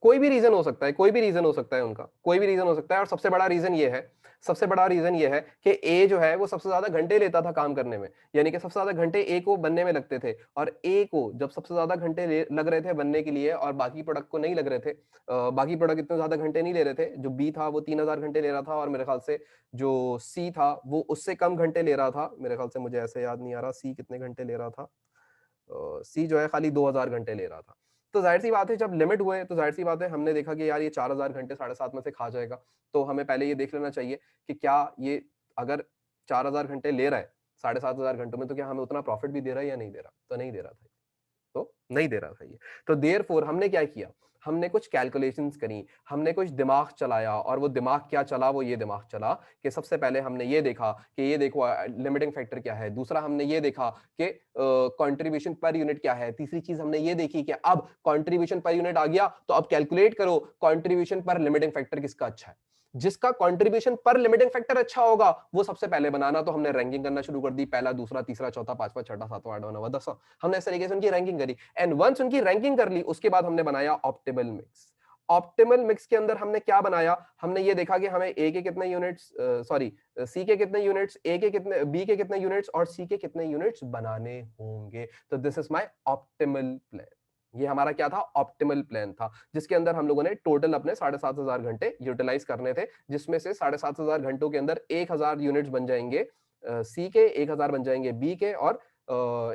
कोई भी रीजन हो सकता है, कोई भी रीजन हो सकता है उनका, कोई भी रीजन हो सकता है। और सबसे बड़ा रीजन ये है, सबसे बड़ा रीजन ये है कि ए जो है वो सबसे ज्यादा घंटे लेता था काम करने में, यानी कि सबसे ज्यादा घंटे ए को बनने में लगते थे। और ए को जब सबसे ज्यादा घंटे लग रहे थे बनने के लिए और बाकी प्रोडक्ट को नहीं लग रहे थे, बाकी प्रोडक्ट इतने ज्यादा घंटे नहीं ले रहे थे, जो बी था वो 3000 घंटे ले रहा था, और मेरे ख्याल से जो सी था वो उससे कम घंटे ले रहा था। मेरे ख्याल से, मुझे ऐसे याद नहीं आ रहा सी कितने घंटे ले रहा था, सी जो है खाली 2000 घंटे ले रहा था। तो जाहिर सी बात है, जब लिमिट हुए तो जाहिर सी बात है हमने देखा कि यार ये 4000 घंटे 7.5 में से खा जाएगा। तो हमें पहले ये देख लेना चाहिए कि क्या ये, अगर 4000 घंटे ले रहा है 7500 घंटों में, तो क्या हमें उतना प्रॉफिट भी दे रहा है या नहीं दे रहा? तो नहीं दे रहा था, तो नहीं दे रहा था ये। तो देयरफॉर हमने क्या किया, हमने कुछ कैलकुलेशंस करी, हमने कुछ दिमाग चलाया, और वो दिमाग क्या चला? वो ये दिमाग चला कि सबसे पहले हमने ये देखा कि ये देखो लिमिटिंग फैक्टर क्या है। दूसरा हमने ये देखा कि कंट्रीब्यूशन पर यूनिट क्या है। तीसरी चीज हमने ये देखी कि अब कंट्रीब्यूशन पर यूनिट आ गया तो अब कैलकुलेट करो कंट्रीब्यूशन पर लिमिटिंग फैक्टर किसका अच्छा है। जिसका कंट्रीब्यूशन पर लिमिटिंग फैक्टर अच्छा होगा वो सबसे पहले बनाना। तो हमने रैंकिंग करना शुरू कर दी, पहला, दूसरा, तीसरा, चौथा, पांचवा, छठा, सातवां, आठवां, नौवां, 10वां। हमने इस तरीके से उनकी रैंकिंग करी, एंड वंस उनकी रैंकिंग कर ली उसके बाद हमने बनाया ऑप्टिमल मिक्स। ऑप्टिमल मिक्स के अंदर हमने क्या बनाया? हमने ये देखा कि हमें ए के कितने यूनिट्स, सॉरी, सी के कितने यूनिट्स, ए के कितने, बी के कितने यूनिट्स और सी के कितने यूनिट्स बनाने होंगे। तो this is my optimal plan. ये हमारा क्या था? ऑप्टिमल प्लान था, जिसके अंदर हम लोगों ने टोटल अपने 7500 घंटे यूटिलाइज करने थे, जिसमें से 7500 घंटों के अंदर 1000 यूनिट्स बन जाएंगे सी के, 1000 बन जाएंगे बी के, और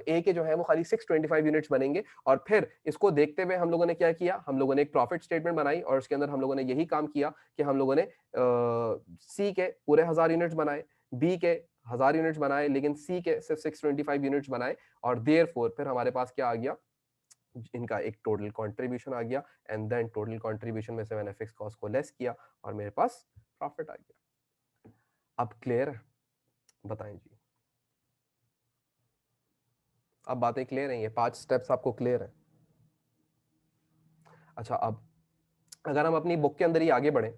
ए के जो है वो खाली 625 यूनिट्स बनेंगे। और फिर इसको देखते हुए हम लोगों ने क्या किया? हम लोगों ने एक प्रॉफिट स्टेटमेंट बनाई, और उसके अंदर हम लोगों ने यही काम किया कि हम लोगों ने सी के पूरे 1000 यूनिट्स बनाए, बी के 1000 यूनिट्स बनाए, लेकिन सी के सिर्फ 625 यूनिट्स बनाए। और देयरफॉर फिर हमारे पास क्या आ गया? इनका एक टोटल कंट्रीब्यूशन आ गया, एंड देन टोटल कंट्रीब्यूशन में से मैंने फिक्स कॉस्ट को लेस किया और मेरे पास प्रॉफिट आ गया। अब क्लियर है? बताएं जी, अब बातें क्लियर हैं? ये 5 स्टेप्स आपको क्लियर है? अच्छा, अब अगर हम अपनी बुक के अंदर ही आगे बढ़े,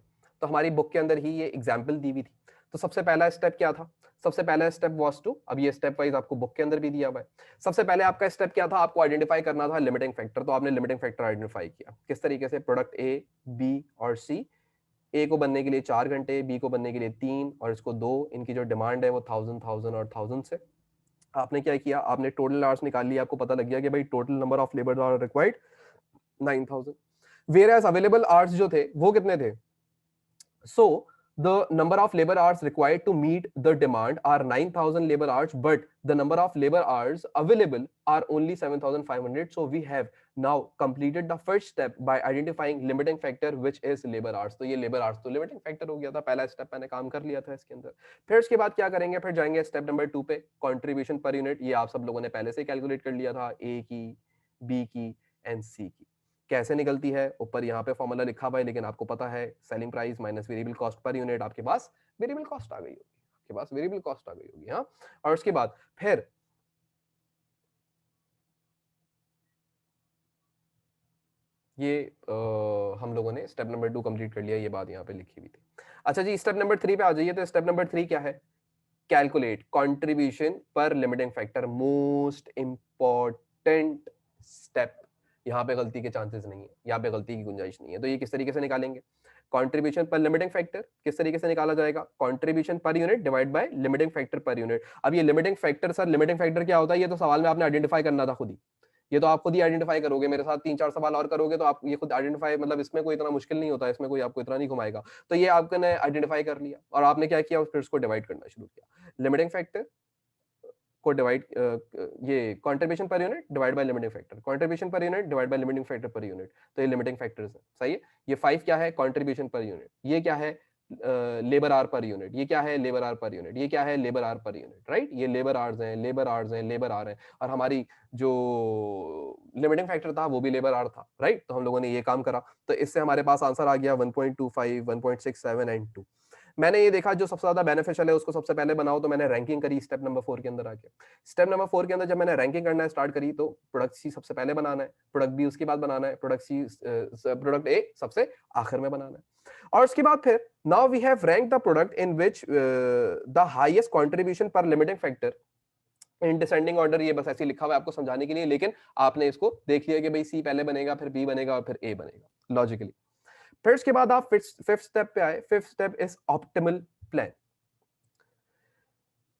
तो हमारी बुक के अंदर ही ये एग्जाम्पल दी हुई थी। तो सबसे पहला स्टेप क्या था? सबसे पहला स्टेप वाज टू, अब ये स्टेप वाइज आपको बुक के अंदर भी दिया हुआ है। सबसे पहले आपका स्टेप क्या था? आपको आइडेंटिफाई करना था लिमिटिंग फैक्टर। तो आपने लिमिटिंग फैक्टर आइडेंटिफाई किया किस तरीके से? प्रोडक्ट ए, बी और सी, ए को बनने के लिए 4 घंटे, बी को बनने के लिए 3 और इसको 2, इनकी जो डिमांड है वो 1000 और 1000 से। आपने क्या किया? आपने टोटल आवर्स निकाल लिया, आपको पता लग गया कि भाई total number of labour hour required 9000। Whereas available hours जो थे वो कितने थे? So the number of labor hours required to meet the demand are 9000 labor hours, but the number of labor hours available are only 7500. So we have now completed the first step by identifying limiting factor, which is labor hours. तो ये labor hours तो limiting factor हो गया था, पहला step मैंने काम कर लिया था इसके अंदर। फिर उसके बाद क्या करेंगे? फिर जाएंगे स्टेप नंबर 2 पे, कंट्रीब्यूशन पर यूनिट। ये आप सब लोगों ने पहले से कैलकुलेट कर लिया था, ए की, बी की एंड सी की। कैसे निकलती है? ऊपर यहाँ पे फॉर्मूला लिखा हुआ है, लेकिन आपको पता है selling price minus variable cost per unit. आपके पास वेरिएबल कॉस्ट आ गई होगी, आपके पास वेरिएबल कॉस्ट आ गई होगी। हाँ, और उसके बाद फिर ये हम लोगों ने स्टेप नंबर 2 कंप्लीट कर लिया, ये बात यहाँ पे लिखी हुई थी। अच्छा जी, स्टेप नंबर 3 पे आ जाइए। तो स्टेप नंबर 3 क्या है? Calculate contribution per limiting factor. Most important step. यहाँ पे गलती के चांसेस नहीं है, यहाँ पे गलती की गुंजाइश नहीं है। तो ये किस तरीके से निकालेंगे? कंट्रीब्यूशन पर लिमिटिंग फैक्टर किस तरीके से निकाला जाएगा? Contribution per unit divide by limiting factor per unit. अब ये limiting factor, sir limiting factor क्या होता है? ये तो सवाल में आपने आइडेंटिफाई करना था खुद ही। ये तो आप खुद ही आइडेंटिफाई करोगे, मेरे साथ 3-4 सवाल और करोगे तो आप ये खुद आइडेंटिफाई, मतलब इसमें कोई इतना मुश्किल नहीं होता, इसमें कोई आपको इतना नहीं घुमाएगा। तो ये आपने आइडेंटिफाई कर लिया और आपने क्या किया, फिर उसको डिवाइड करना शुरू किया। लिमिटिंग फैक्टर को डिवाइड, ये contribution per unit divide by limiting factor, contribution per unit divide by limiting factor per unit. तो ये लिमिटिंग फैक्टर्स है, सही है। ये 5 क्या है, कंट्रीब्यूशन पर यूनिट। ये क्या है, लेबर आर पर यूनिट। ये क्या है, लेबर आर पर यूनिट। ये क्या है, labour hour per unit, right. ये लेबर आर्स हैं, लेबर आर्स हैं, लेबर आर है। और हमारी जो लिमिटिंग फैक्टर था वो भी लेबर आर था, राइट। तो हम लोगों ने ये काम करा, तो इससे हमारे पास आंसर आ गया 1.25, 1.67 एंड 2। मैंने ये देखा जो सबसे ज्यादा बेनिफिशियल है उसको सबसे पहले बनाओ, तो मैंने रैंकिंग करी स्टेप नंबर 4 के अंदर आके। स्टेप नंबर 4 के अंदर जब मैंने रैंकिंग करना स्टार्ट करी, तो प्रोडक्ट सी सबसे पहले बनाना है, प्रोडक्ट बी उसके बाद बनाना है, प्रोडक्ट ए सबसे आखिर में बनाना है। और उसके बाद फिर now we have rank the product in which the highest contribution per limiting factor in descending order. ये बस ऐसे लिखा हुआ है आपको समझाने के लिए, लेकिन आपने इसको देख लिया कि भाई सी पहले बनेगा, फिर बी बनेगा और फिर ए बनेगा लॉजिकली। फिर उसके बाद आप फिफ्थ स्टेप पे आए। Fifth step is optimal plan.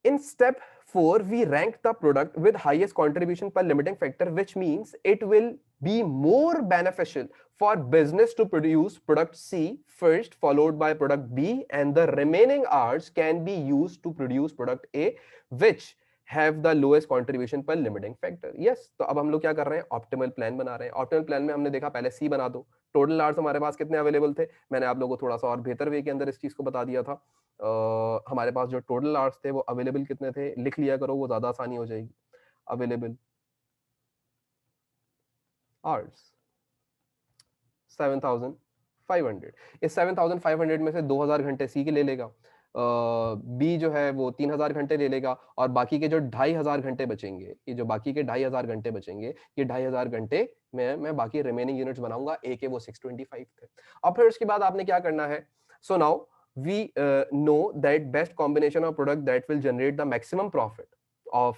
In step 4, we rank the product with highest contribution per limiting factor, which means it will be more beneficial for business to produce product C first, followed by product B, and the remaining hours can be used to produce product A, which have the lowest contribution per limiting factor. Yes, तो अब हम लोग क्या कर रहे हैं, optimal plan बना रहे हैं। ऑप्टिमल प्लान में हमने देखा पहले सी बना दो, टोटल आवर्स हमारे पास कितने अवेलेबल थे, मैंने आप लोगों को थोड़ा सा और बेहतर वे के अंदर इस चीज को बता दिया था। हमारे पास जो टोटल आवर्स थे वो अवेलेबल कितने थे, लिख लिया करो, वो ज्यादा आसानी हो जाएगी। Available hours 7500। इस 7500 में से 2000 घंटे सी के ले लेगा, बी जो है वो 3000 घंटे ले लेगा, और बाकी के जो 2500 घंटे बचेंगे, ये जो बाकी के 2500 घंटे बचेंगे, ये 2500 घंटे में मैं बाकी रिमेनिंग यूनिट्स बनाऊंगा। ए के वो 625 थे। और फिर उसके बाद आपने क्या करना है, so now we know that best combination of product that will generate the maximum profit of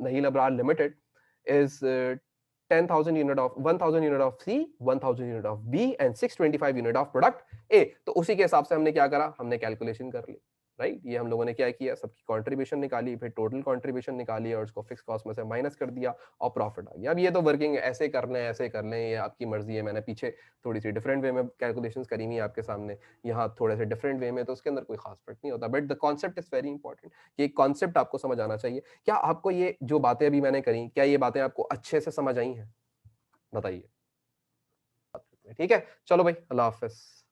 Nahil Abrar Limited is 10,000 unit of 1,000 unit of C, 1,000 unit of B and 625 unit of product A। तो उसी के हिसाब से हमने क्या करा, हमने calculation कर ली, राइट। ये हम लोगों ने क्या किया, सबकी कंट्रीब्यूशन निकाली, फिर टोटल कंट्रीब्यूशन निकाली और उसको फिक्स कॉस्ट में से माइनस कर दिया और प्रॉफिट आ गया। अब ये तो वर्किंग ऐसे कर लें ऐसे कर लें, ये आपकी मर्जी है। मैंने पीछे थोड़ी सी डिफरेंट वे में कैलकुलेशंस करी हुई आपके सामने, यहाँ थोड़े से डिफरेंट वे में, तो उसके अंदर कोई खास फर्क नहीं होता। But the concept is very important, कि कॉन्सेप्ट आपको समझ आना चाहिए। क्या आपको ये जो बातें अभी मैंने करी, क्या ये बातें आपको अच्छे से समझ आई हैं, बताइए। ठीक है, चलो भाई, अल्लाह हाफिज।